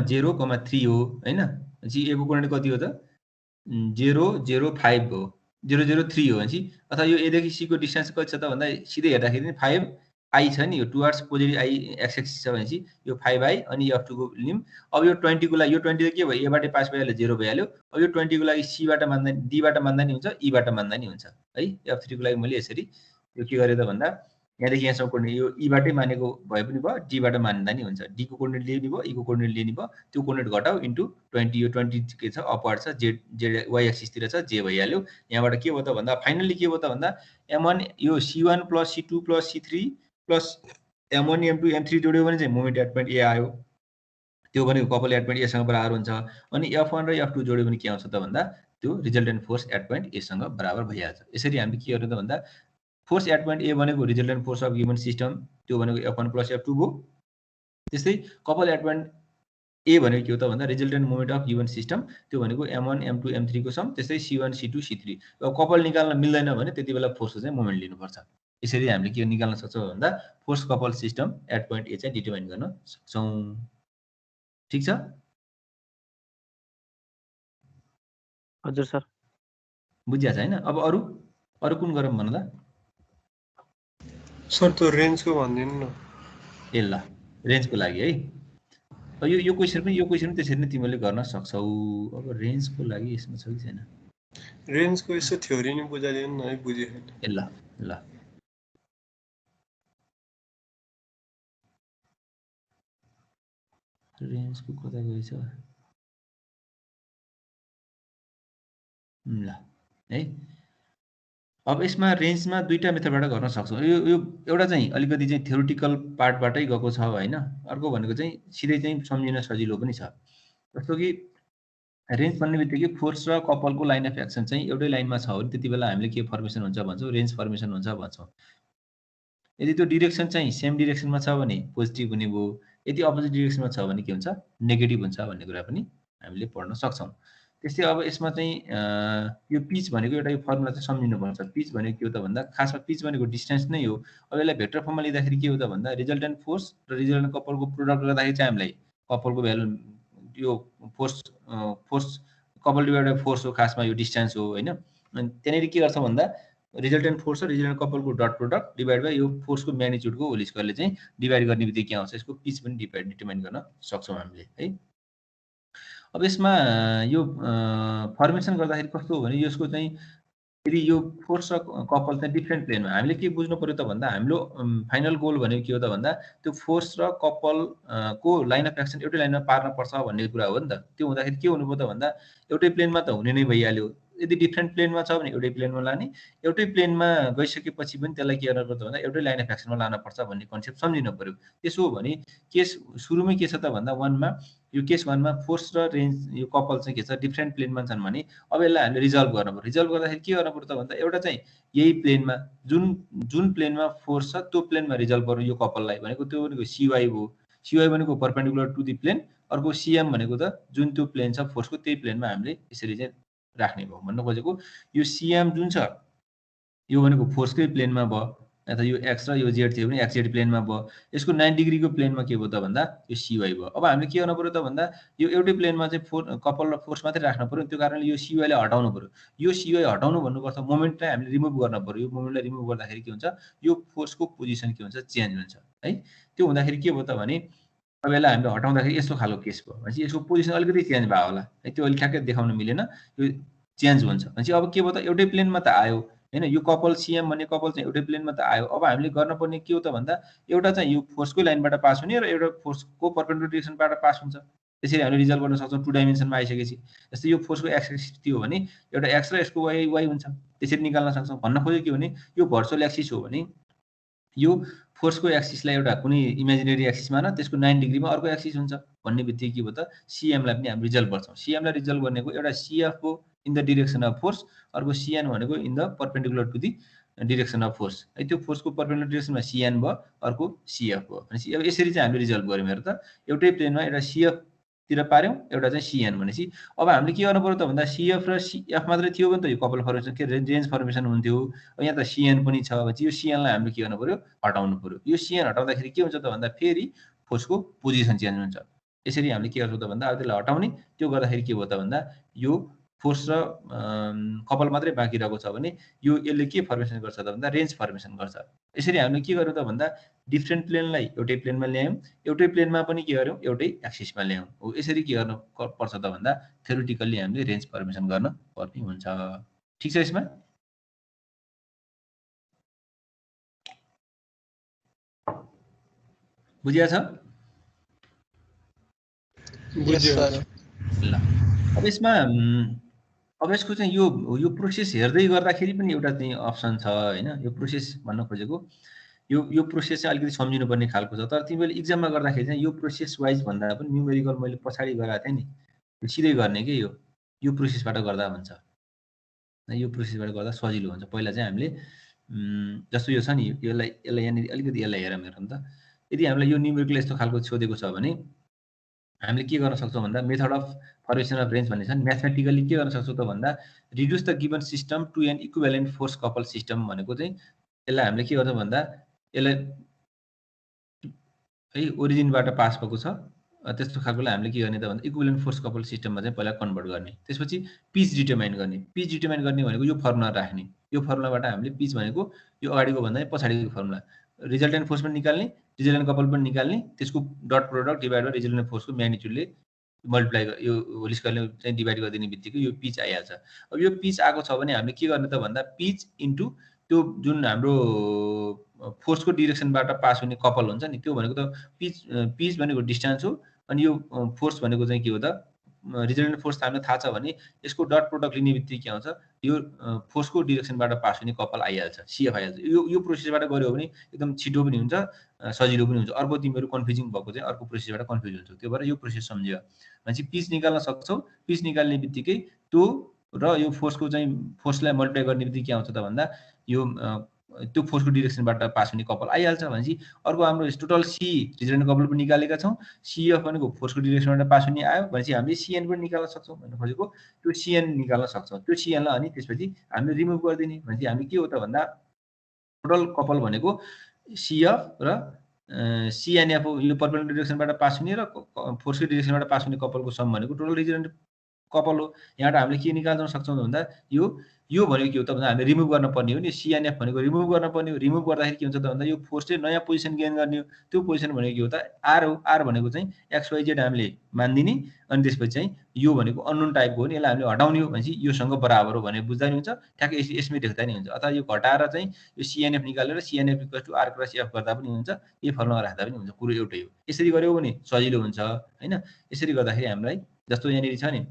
0, 3 हो हैन। जी ए को कोर्डिनेट कति हो त 0, 0, 5 हो 0, 0, 3 हो भनेपछि अथवा यो ए देखि सी को डिस्टेन्स कति छ त भन्दा सिधै हेर्दाखेरि 5 आई छ नि यो towards positive I x axis छ भनेपछि यो 5i अनि f2 को लिम। अब यो 20 को लागि यो 20 के भयो ए बाटै पास भइहाल्यो 0 भइहाल्यो। अब यो 20 को लागि सी बाट मान्दा डी बाट मान्दा नि हुन्छ ई बाट मान्दा नि हुन्छ है। f3 को लागि मैले यसरी यो के गरे त भन्दा यहाँदेखि यहाँसम्म कोर्डिनेट यो ई बाटै मानेको भए पनि भयो डी बाट मान्दा नि हुन्छ। डी को कोर्डिनेट लिने भयो ई को कोर्डिनेट लिने भयो त्यो कोर्डिनेट घटाउ इन्टु 20 यो 20 के छ अपवार्ड छ जेड वाइ एक्सिस तिर छ जे भइहाल्यो। यहाँबाट के भयो त भन्दा फाइनली के भयो त भन्दा m1 यो c1 + c2 + c3 plus m1 m2 m3 जोड्यो भने चाहिँ मोमेन्ट एट पोइन्ट ए आयो त्यो भनेको कपल एट पोइन्ट एसँग बराबर हुन्छ। अनि F1 र F2 जोड्यो भने के आउँछ त भन्दा त्यो रिजल्टेन्ट फोर्स एट पोइन्ट एसँग बराबर भइहाल्छ। यसरी हामीले के गर्नु त भन्दा फोर्स एट पोइन्ट ए भनेको resultant force of given system, त्यो भनेको F1 + F2 भयो। त्यस्तै कपल एट पोइन्ट ए भनेको के हो त भन्दा resultant moment of given system, त्यो भनेको M1 M2 M3 को सम, त्यस्तै C1 C2 C3। अब कपल निकाल्न मिल्दैन भने त्यति बेला फोर्सको चाहिँ मोमेन्ट लिनुपर्छ। यसरी हामीले के निकाल्न सक्छौँ भन्दा force couple system at point A चाहिँ डिटर्माइन गर्न सक्छौँ। ठीक छ? हजुर सर। बुझिया छ हैन? अब अरु कुन गरौँ भन त? सर त्यो रेन्जको भनिदिनु न। ए ल, रेन्जको लागि है। यो क्वेसन पनि त्यसरी नै तिमीले गर्न सक्छौ। अब रेन्जको लागि यसमा छ कि छैन? रेन्जको यसो थ्योरी नि बुझाइदिनु न है, बुझे छैन। ए ल ल, रेन्जको कता गएछ? ल है, अब यसमा रेन्जमा दुईटा मेथडबाट गर्न सक्छौँ। यो एउटा चाहिँ अलिकति चाहिँ थ्योरिटिकल पार्टबाटै गएको छ हैन। अर्को भनेको चाहिँ सिधै चाहिँ सम्झिन सजिलो पनि छ। जस्तो कि रेन्ज भन्ने बित्तिकै फोर्स र कपलको लाइन अफ एक्सन चाहिँ एउटै लाइनमा छ भने त्यति बेला हामीले के फर्मेसन हुन्छ भन्छौँ? रेन्ज फर्मेसन हुन्छ भन्छौँ। यदि त्यो डिरेक्सन चाहिँ सेम डिरेक्सनमा छ भने पोजिटिभ हुने भयो, यदि अपोजिट डिरेक्सनमा छ भने के हुन्छ? नेगेटिभ हुन्छ भन्ने कुरा पनि हामीले पढ्न सक्छौँ। त्यस्तै अब यसमा चाहिँ यो पिच भनेको एउटा यो फर्मुला चाहिँ सम्झिनुपर्छ। पिच भनेको के हो त भन्दा खासमा पिच भनेको डिस्टेन्स नै हो। अब यसलाई भेक्टर फर्ममा लिँदाखेरि के हो त भन्दा रिजल्टेन्ट फोर्स र रिजल्टेन्ट कपलको प्रोडक्ट गर्दाखेरि चाहिँ हामीलाई कपलको भ्यालु यो force couple divided by force हो, खासमा यो डिस्टेन्स हो हैन। अनि त्यहाँनिर के गर्छ भन्दा रिजल्टेन्ट फोर्स र रिजल्टेन्ट कपलको डट प्रोडक्ट डिभाइड बाइ यो फोर्सको म्याग्निट्युडको होल स्क्वायरले चाहिँ डिभाइड गर्ने बित्तिकै के आउँछ? यसको पिच पनि डिटर्माइन गर्न सक्छौँ हामीले है। अब यसमा यो फर्मेसन गर्दाखेरि कस्तो हो भने यसको चाहिँ यदि यो फोर्स र कपल चाहिँ डिफ्रेन्ट प्लेनमा, हामीले के बुझ्नु पर्यो त भन्दा हाम्रो फाइनल गोल भनेको के हो त भन्दा त्यो फोर्स र कपल को लाइन अफ एक्सन एउटै लाइनमा पार्न पर्छ भन्ने कुरा हो नि त। त्यो हुँदाखेरि के हुनु पर्यो त भन्दा एउटै प्लेनमा त हुने नै भइहाल्यो। यदि डिफ्रेन्ट प्लेनमा छ भने एउटै प्लेनमा लाने, एउटै प्लेनमा गइसकेपछि पनि त्यसलाई के गर्नु पर्छ भन्दा एउटै लाइन अफ एक्सनमा लान पर्छ भन्ने कन्सेप्ट सम्झिनु पर्यो। त्यसो हो भने केस सुरुमै के छ त भन्दा यो केस 1 मा फोर्स र रेन्ज यो कपल चाहिँ के छ डिफ्रेन्ट प्लेनमा छन् भने अब यसलाई हामीले रिजल्भ गर्नु पर्यो। रिजल्भ गर्दाखेरि के गर्नु पर्यो त भन्दा एउटा चाहिँ यही प्लेनमा जुन प्लेनमा फोर्स छ त्यो प्लेनमा रिजल्भ गर्नु यो कपललाई भनेको त्यो भनेको CY हो। CY भनेको परपेन्डिकुलर टु द प्लेन, अर्को CM भनेको त जुन त्यो प्लेन छ फोर्सको त्यही प्लेनमा हामीले यसरी चाहिँ राख्ने भयो। भन्न खोजेको यो CM जुन छ यो भनेको फोर्सकै प्लेनमा भयो, अथवा यो एक्स र यो जेड थियो भने एक्स जेड प्लेनमा भयो। यसको 90 डिग्रीको प्लेनमा के भयो त भन्दा यो CY भयो। अब हामीले के गर्नु पर्यो त भन्दा यो एउटै प्लेनमा चाहिँ कपल र फोर्स मात्रै राख्नु पर्यो। त्यो कारणले यो CY लाई हटाउनु पर्यो। यो CY हटाउनु भन्नुपर्छ, मोमेन्टलाई हामीले रिमुभ गर्न पर्यो। यो मोमेन्टलाई रिमुभ गर्दाखेरि के हुन्छ? यो फोर्सको पोजिसन के हुन्छ? चेन्ज हुन्छ है। त्यो हुँदाखेरि के भयो त भने अब यसलाई हामीले हटाउँदाखेरि यस्तो खालको केस भयो भनेपछि यसको पोजिसन अलिकति चेन्ज भयो होला है। त्यो अलिक ठ्याक्कै देखाउन मिलेन, यो चेन्ज हुन्छ भनेपछि अब के भयो त एउटै प्लेनमा त आयो हैन। यो कपल CM भन्ने कपल चाहिँ एउटै प्लेनमा त आयो। अब हामीले गर्नुपर्ने के हो त भन्दा एउटा चाहिँ यो फोर्सकै लाइनबाट पास हुने र एउटा फोर्सको परपेन्डिकुलर डिरेक्सनबाट पास हुन्छ। त्यसरी हामीले रिजल्भ गर्न सक्छौँ 2 डाइमेन्सनमा आइसकेपछि। जस्तै यो फोर्सको एक्स एक्सिस थियो भने एउटा एक्स र यसको वाइ हुन्छ, त्यसरी निकाल्न सक्छौँ। भन्न खोजेको के भने यो भर्चुअल एक्सिस हो भने यो फोर्सको एक्सिसलाई एउटा कुनै इमेजिनेरी एक्सिस मान, त्यसको 90 डिग्रीमा अर्को एक्सिस हुन्छ भन्ने बित्तिकै के भयो त CM लाई पनि हामी रिजल्भ गर्छौँ। CM लाई रिजल्भ भनेको एउटा CF हो in the direction of force, अर्को CN भनेको in the perpendicular to the direction of force है। त्यो फोर्सको परपेन्डिकुलर डिरेक्सनमा CN भयो, अर्को CF भयो भनेपछि अब यसरी चाहिँ हामीले रिजल्भ गर्यौँ। हेर त एउटै प्लेनमा एउटा CF तिर पार्यौँ, एउटा चाहिँ CN भनेपछि अब हामीले के गर्नु पर्यो त भन्दा CF र CF मात्रै थियो भने त यो कपल फर्मेसन के रेन्ज फर्मेसन हुन्थ्यो। यहाँ त CN पनि छ भनेपछि यो CN लाई हामीले के गर्नु पर्यो? हटाउनु पर्यो। यो CN हटाउँदाखेरि के हुन्छ त भन्दा फेरि फोर्सको पोजिसन चेन्ज हुन्छ। यसरी हामीले के गर्छौँ त भन्दा अब त्यसलाई हटाउने, त्यो गर्दाखेरि के भयो त भन्दा यो फोर्स र कपल मात्रै बाँकी रहेको छ भने यो यसले के फर्मेसन गर्छ त भन्दा रेन्ज फर्मेसन गर्छ। यसरी हामीले के गर्यौँ त भन्दा डिफ्रेन्ट प्लेनलाई एउटै प्लेनमा ल्यायौँ, एउटै प्लेनमा पनि के गर्यौँ? एउटै एक्सिसमा ल्यायौँ। हो यसरी के गर्नु पर्छ त भन्दा थ्योरिटिकल्ली हामीले रेन्ज फर्मेसन गर्न पर्ने हुन्छ। ठीक छ? यसमा बुझिया छ? ल अब यसमा अब यसको चाहिँ यो प्रोसेस हेर्दै गर्दाखेरि पनि एउटा चाहिँ अप्सन छ हैन। यो प्रोसेस भन्न खोजेको यो प्रोसेस चाहिँ अलिकति सम्झिनुपर्ने खालको छ। तर तिमीले इक्जाममा गर्दाखेरि चाहिँ यो प्रोसेस वाइज भन्दा पनि न्युमेरिकल मैले पछाडि गराएको थिएँ नि, सिधै गर्ने के यो प्रोसेसबाट गर्दा हुन्छ। यो प्रोसेसबाट गर्दा सजिलो हुन्छ। पहिला चाहिँ हामीले जस्तो यो छ नि, यसलाई यहाँनिर अलिकति यसलाई हेरौँ त। यदि हामीलाई यो न्युमेरिकल यस्तो खालको सोधेको छ भने हामीले के गर्न सक्छौँ भन्दा method of formation of range भन्ने छ नि, म्याथमेटिकली के गर्न सक्छौँ त भन्दा reduce the given system to an equivalent force couple system भनेको चाहिँ यसलाई हामीले के गर्छौँ भन्दा यसलाई है ओरिजिनबाट पास भएको छ त्यस्तो खालकोलाई हामीले के गर्ने त भन्दा इक्विभ्यालेन्ट फोर्स कपल सिस्टममा चाहिँ पहिला कन्भर्ट गर्ने। त्यसपछि पिच डिटर्माइन गर्ने। पिच डिटर्माइन गर्ने भनेको यो फर्मुला राख्ने। यो फर्मुलाबाट हामीले पिच भनेको यो अगाडिको भन्दा पछाडिको फर्मुला, रिजल्टेन्ट फोर्स पनि निकाल्ने, रिजल्टेन्ट कपल पनि निकाल्ने, त्यसको dot product divide by resultant फोर्सको म्याग्निट्युडले मल्टिप्लाई यो होल स्क्वायरले चाहिँ डिभाइड गरिदिने बित्तिकै यो पिच आइहाल्छ। अब यो पिच आएको छ भने हामीले के गर्ने त भन्दा पिच इन्टु त्यो जुन हाम्रो फोर्सको डिरेक्सनबाट पास हुने कपल हुन्छ नि, त्यो भनेको त पिच भनेको डिस्टेन्स हो, अनि यो फोर्स भनेको चाहिँ के हो त रिजल्टेन्ट फोर्स हामीलाई थाहा छ भने यसको डट प्रोडक्ट लिने बित्तिकै के आउँछ, यो फोर्सको डिरेक्सनबाट पास हुने कपल आइहाल्छ, सिएफ आइहाल्छ। यो प्रोसेसबाट गऱ्यो भने एकदम छिटो पनि हुन्छ, सजिलो पनि हुन्छ। अर्को तिमीहरू कन्फ्युजिङ भएको चाहिँ अर्को प्रोसेसबाट कन्फ्युज हुन्छ। त्यो भएर यो प्रोसेस सम्झियो भनेपछि पिच निकाल्न सक्छौ। पिच निकाल्ने बित्तिकै त्यो र यो फोर्सको चाहिँ फोर्सलाई मल्टिप्लाई गर्ने बित्तिकै के आउँछ त भन्दा यो त्यो फोर्सको डिरेक्सनबाट पास हुने कपल आइहाल्छ। भनेपछि अर्को हाम्रो टोटल सी रिजल्टेन्ट कपल पनि निकालेका छौँ। सिएफ भनेको फोर्सको डिरेक्सनबाट पास हुने आयो भनेपछि हामीले सिएन पनि निकाल्न सक्छौँ भन्नु खोजेको। त्यो सिएन निकाल्न सक्छौँ। त्यो सिएनलाई अनि त्यसपछि हामीले रिमुभ गरिदिने। भनेपछि हामी के हो त भन्दा टोटल कपल भनेको सिएफ र सिएनएफ हो। यो परपेन्डिकुलर डिरेक्सनबाट पास हुने र फोर्सको डिरेक्सनबाट पास हुने कपलको सम भनेको टोटल रिजल्टेन्ट कपल हो। यहाँबाट हामीले के निकाल्न सक्छौँ भन्दा यो भनेको के हो त भन्दा हामीले रिमुभ गर्न पर्ने हो नि। सिएनएफ भनेको रिमुभ गर्न पर्ने हो। रिमुभ गर्दाखेरि के हुन्छ त भन्दा यो फोर्सले नयाँ पोजिसन गेन गर्ने हो। त्यो पोजिसन भनेको के हो त आर हो। आर भनेको चाहिँ XYZ हामीले मानिदिने, अनि त्यसपछि चाहिँ यो भनेको अननोन टाइपको हो नि, यसलाई हामीले हटाउने हो भनेपछि योसँग बराबर हो भनेर बुझ्दा नि हुन्छ, ठ्याक्कै यसमै देख्दा नि हुन्छ। अथवा यो घटाएर चाहिँ यो सिएनएफ निकालेर CNF equal to R cross F गर्दा पनि हुन्छ, यो फर्मुला राख्दा पनि हुन्छ, कुरो एउटै हो। यसरी गर्यो भने सजिलो हुन्छ हैन। यसरी गर्दाखेरि हामीलाई जस्तो यहाँनिर छ नि,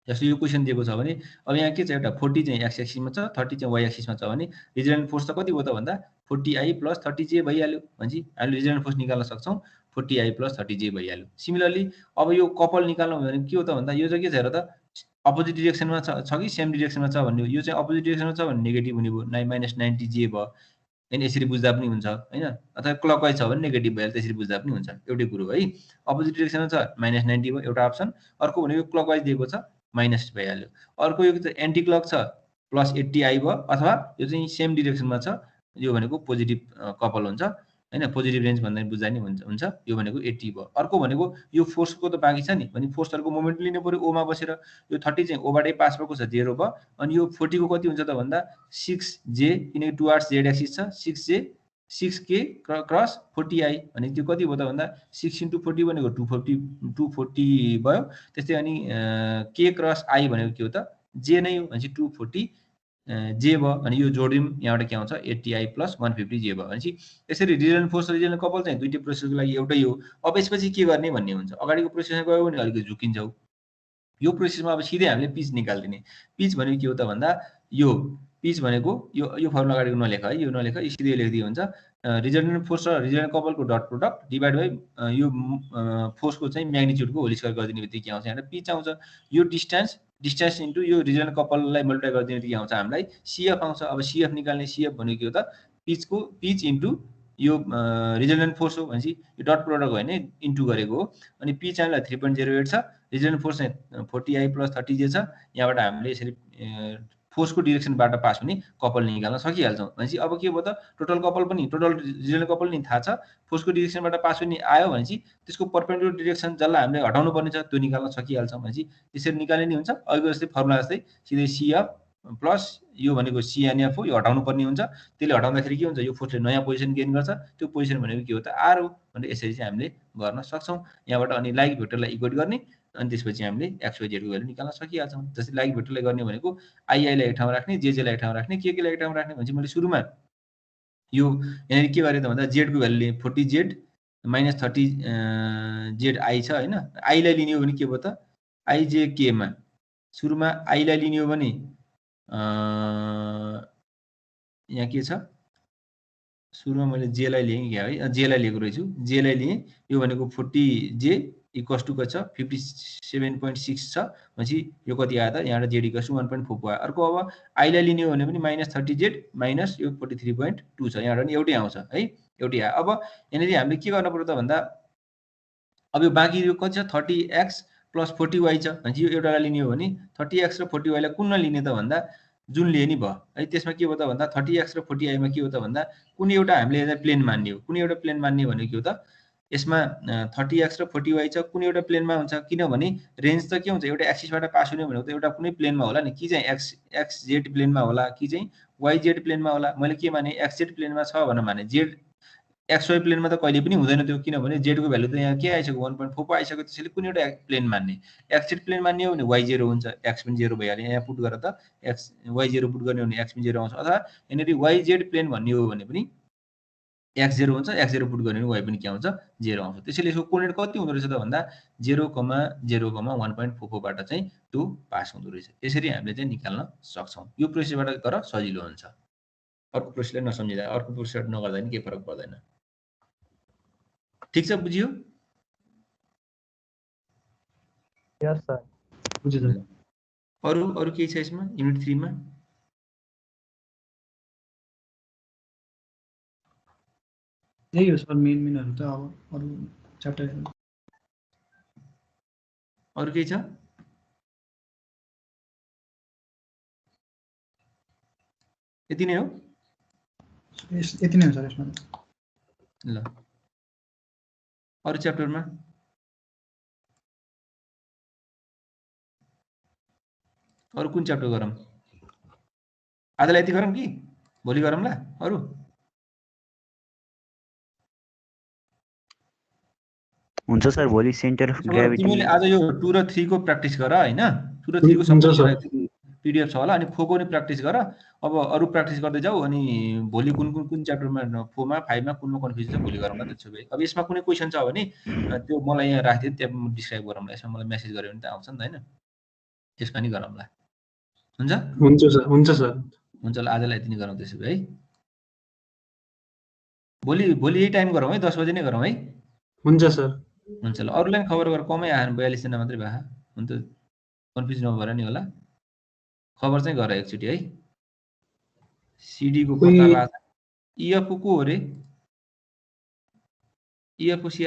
जस्तो यो क्वेसन दिएको छ भने अब यहाँ के छ, एउटा 40 चाहिँ एक्स एक्सिसमा छ, 30 चाहिँ वाइ एक्सिसमा छ भने रिजल्टेन्ट फोर्स त कति हो त भन्दा 40i + 30j भइहाल्यो। भनेपछि हामीले रिजल्टेन्ट फोर्स निकाल्न सक्छौँ, 40i + 30j भइहाल्यो। सिमिलरली अब यो कपल निकाल्नु भने के हो त भन्दा यो चाहिँ के छ हेर त, अपोजिट डिरेक्सनमा छ कि सेम डिरेक्सनमा छ भन्ने हो। यो चाहिँ अपोजिट डिरेक्सनमा छ भने नेगेटिभ हुने भयो, -90j भयो हैन। यसरी बुझ्दा पनि हुन्छ हैन। अथवा क्लकवाइज छ भने नेगेटिभ भइहाल्छ, त्यसरी बुझ्दा पनि हुन्छ, एउटै कुरो है। अपोजिट डिरेक्सनमा छ -90 भयो एउटा अप्सन। अर्को भनेको क्लकवाइज दिएको छ माइनस भइहाल्यो। अर्को यो एन्टी क्लक छ +80i भयो, अथवा यो चाहिँ सेम डिरेक्सनमा छ, यो भनेको पोजिटिभ कपल हुन्छ हैन। पोजिटिभ रेन्ज भन्दा बुझ्दा नि हुन्छ। यो भनेको 80 भयो। अर्को भनेको यो फोर्सको त बाँकी छ नि, भने फोर्सहरुको मोमेन्ट लिनु पर्यो ओमा बसेर। यो 30 चाहिँ ओबाटै पास भएको छ, 0 भयो। अनि यो 40 को कति हुन्छ त भन्दा 6j, किनकि टुवार्ड्स जेड एक्सिस छ, 6j 6k क्रस 40i भने त्यो कति भयो त भन्दा 6 × 40 भनेको 240 भयो। त्यस्तै अनि k क्रस i भनेको के हो त j नै हो, भनेपछि 240 जे भयो। अनि यो जोडियौँ, यहाँबाट के आउँछ 80i + 150j भयो। भनेपछि यसरी रिजल्टेन्ट फोर्स र रिजल्टेन्ट कपल चाहिँ दुईटै प्रोसेसको लागि एउटै हो। अब यसपछि के गर्ने भन्ने हुन्छ। अगाडिको प्रोसेसमा गयो भने अलिकति झुकिन्छौ। यो प्रोसेसमा अब सिधै हामीले पिच निकाल्दिने। पिच भनेको के हो त भन्दा यो पिच भनेको यो फर्मुला अगाडिको नलेख है, यो नलेख, यो सिधै लेख्दिए हुन्छ। रिजल्टेन्ट फोर्स र रिजल्टेन्ट कपलको डट प्रोडक्ट डिभाइड बाइ यो फोर्सको चाहिँ म्याग्निट्युडको होल स्क्वायर गरिदिने बित्तिकै के आउँछ, यहाँ पिच आउँछ। यो डिस्टेन्स इन्टु यो रिजल्टेन्ट कपललाई मल्टिप्लाई गरिदिने बित्तिकै आउँछ हामीलाई सिएफ आउँछ। अब सिएफ निकाल्ने, सिएफ भनेको के हो त पिच इन्टु यो रिजल्टेन्ट फोर्स हो। भनेपछि यो डट प्रोडक्ट होइन, इन्टु गरेको हो। अनि पिच हामीलाई 3.08 छ, रिजल्टेन्ट फोर्स चाहिँ 40i + 30j छ। यहाँबाट हामीले यसरी फोर्सको डिरेक्सनबाट पास हुने कपल निकाल्न सकिहाल्छौँ। भनेपछि अब के भयो त टोटल रिजल्टेन्ट कपल नि थाहा छ, फोर्सको डिरेक्सनबाट पास हुने आयो भनेपछि त्यसको परपेन्डिकुलर डिरेक्सन जसलाई हामीले हटाउनु पर्ने छ त्यो निकाल्न सकिहाल्छौँ। भनेपछि त्यसरी निकाल्ने नि हुन्छ। अघिको जस्तै फर्मुला जस्तै सिधै सिएफ प्लस यो भनेको सिएनएफ हो, यो हटाउनु पर्ने हुन्छ। त्यसले हटाउँदाखेरि के हुन्छ, यो फोर्सले नयाँ पोजिसन गेन गर्छ। त्यो पोजिसन भनेको के हो त आर हो। भनेर यसरी चाहिँ हामीले गर्न सक्छौँ। यहाँबाट अनि लाइक भेक्टरलाई इक्वेट गर्ने, अनि त्यसपछि हामीले XYZ को भ्यालु निकाल्न सकिहाल्छौँ। जस्तै लाइक भेक्टरलाई गर्ने भनेको आई लाई एक ठाउँमा राख्ने, जे लाई एक ठाउँमा राख्ने, के लाई एक ठाउँमा राख्ने। भनेपछि मैले सुरुमा यो यहाँनिर के गरेँ त भन्दा जेड को भ्यालु लिए 40z - 30z आई छ हैन। आई लाई लिने हो भने के भयो त IJK मा सुरुमा आई लाई लिने हो भने यहाँ के छ सुरुमा मैले जेलाई लिएँ क्या है, जेलाई लिएको रहेछु, जेलाई लिएँ, यो भनेको 40J इक्वल्स टु कति छ 57.6 छ भनेपछि यो कति आयो त यहाँबाट जेड इक्वल्स टु 1.4 आयो। अर्को अब आईलाई लिने हो भने पनि -30Z माइनस यो 43.2 छ, यहाँबाट पनि एउटै आउँछ है, एउटै आयो। अब यहाँनिर हामीले के गर्नु पर्यो त भन्दा अब यो बाँकी यो कति छ 30x + 40y छ भनेपछि यो एउटालाई लिने हो भने 30x र 40y लाई कुन लिने त भन्दा जुन लिए नि भयो है। त्यसमा के हो त भन्दा 30x र 40y मा के हो त भन्दा कुनै एउटा हामीले यसलाई प्लेन मान्ने हो, कुनै एउटा प्लेन मान्ने भनेको के हो त यसमा 30x र 40y छ, कुनै एउटा प्लेनमा हुन्छ, किनभने रेन्ज त के हुन्छ एउटा एक्सिसबाट पास हुने भनेको त एउटा कुनै प्लेनमा होला नि, कि चाहिँ XZ प्लेनमा होला कि चाहिँ YZ प्लेनमा होला। मैले के माने XZ प्लेनमा छ भनेर माने, जेड XY प्लेनमा त कहिले पनि हुँदैन त्यो, किनभने जेडको भ्यालु त यहाँ के आइसक्यो 1.4 पो आइसक्यो। त्यसैले कुनै एउटा प्लेन मान्ने, XZ प्लेन मान्ने हो भने Y0 हुन्छ, X पनि 0 भइहाल्यो, यहाँ पुट गरेर त Y0 पुट गर्ने हो भने X पनि 0 आउँछ, अथवा यहाँनिर YZ प्लेन भन्ने हो भने पनि X0 हुन्छ, X0 पुट गर्ने हो भने Y पनि के आउँछ 0 आउँछ। त्यसैले यसको कोअर्डिनेट कति हुँदो रहेछ त भन्दा 0,0,1.44 बाट चाहिँ त्यो पास हुँदो रहेछ। यसरी हामीले चाहिँ निकाल्न सक्छौँ। यो प्रोसेसबाट गर सजिलो हुन्छ, अर्को प्रोसेसलाई नसम्झिँदा, अर्को प्रोसेसबाट नगर्दा पनि केही फरक पर्दैन। ठीक छ, बुझियो? यस सर, बुझ्यो सर। अरू केही छ यसमा युनिट 3 मा? यही हो सर मेनहरू त। अब अरू च्याप्टर अरू केही छ? यति नै हो? यति नै हो सर यसमा। ल अरू च्याप्टरमा? अरू कुन च्याप्टर गरौँ? आजलाई यति गरौँ कि भोलि गरौँला? अरू हुन्छ सर, भोलि सेन्टर अफ ग्राभिटी। तिमीले आज यो 2 र 3 को प्र्याक्टिस गर हैन, 2 र 3 को सबै पीडीएफ छ होला, अनि 4 को पनि प्र्याक्टिस गर। अब अरू प्र्याक्टिस गर्दै जाऊ, अनि भोलि कुन च्याप्टरमा 4 मा 5 मा कुनमा कन्फ्युजन छ भोलि गरौँला। त्यसो भए अब यसमा कुनै क्वेशन छ भने त्यो मलाई यहाँ राखिदिनु, त्यहाँ डिस्क्राइब गरौँला। यसमा मलाई मेसेज गर्यो भने त आउँछ नि त हैन, त्यसमा नि गरौँला। हुन्छ सर, हुन्छ सर, हुन्छ। ल आजलाई यति नै गरौँ त्यसो भए है। भोलि यही टाइम गरौँ है, 10 बजे नै गरौँ है। हुन्छ सर, हुन्छ। ल अरूलाई खबर गर, कमै आएन 42 जना मात्रै भए, हुन्छ कन्फ्युज नभएर नि होला। खबर चाहिँ गर एकचोटि है। सिडी को पत्ता भएको छ, इएफ को हो रे? इएफ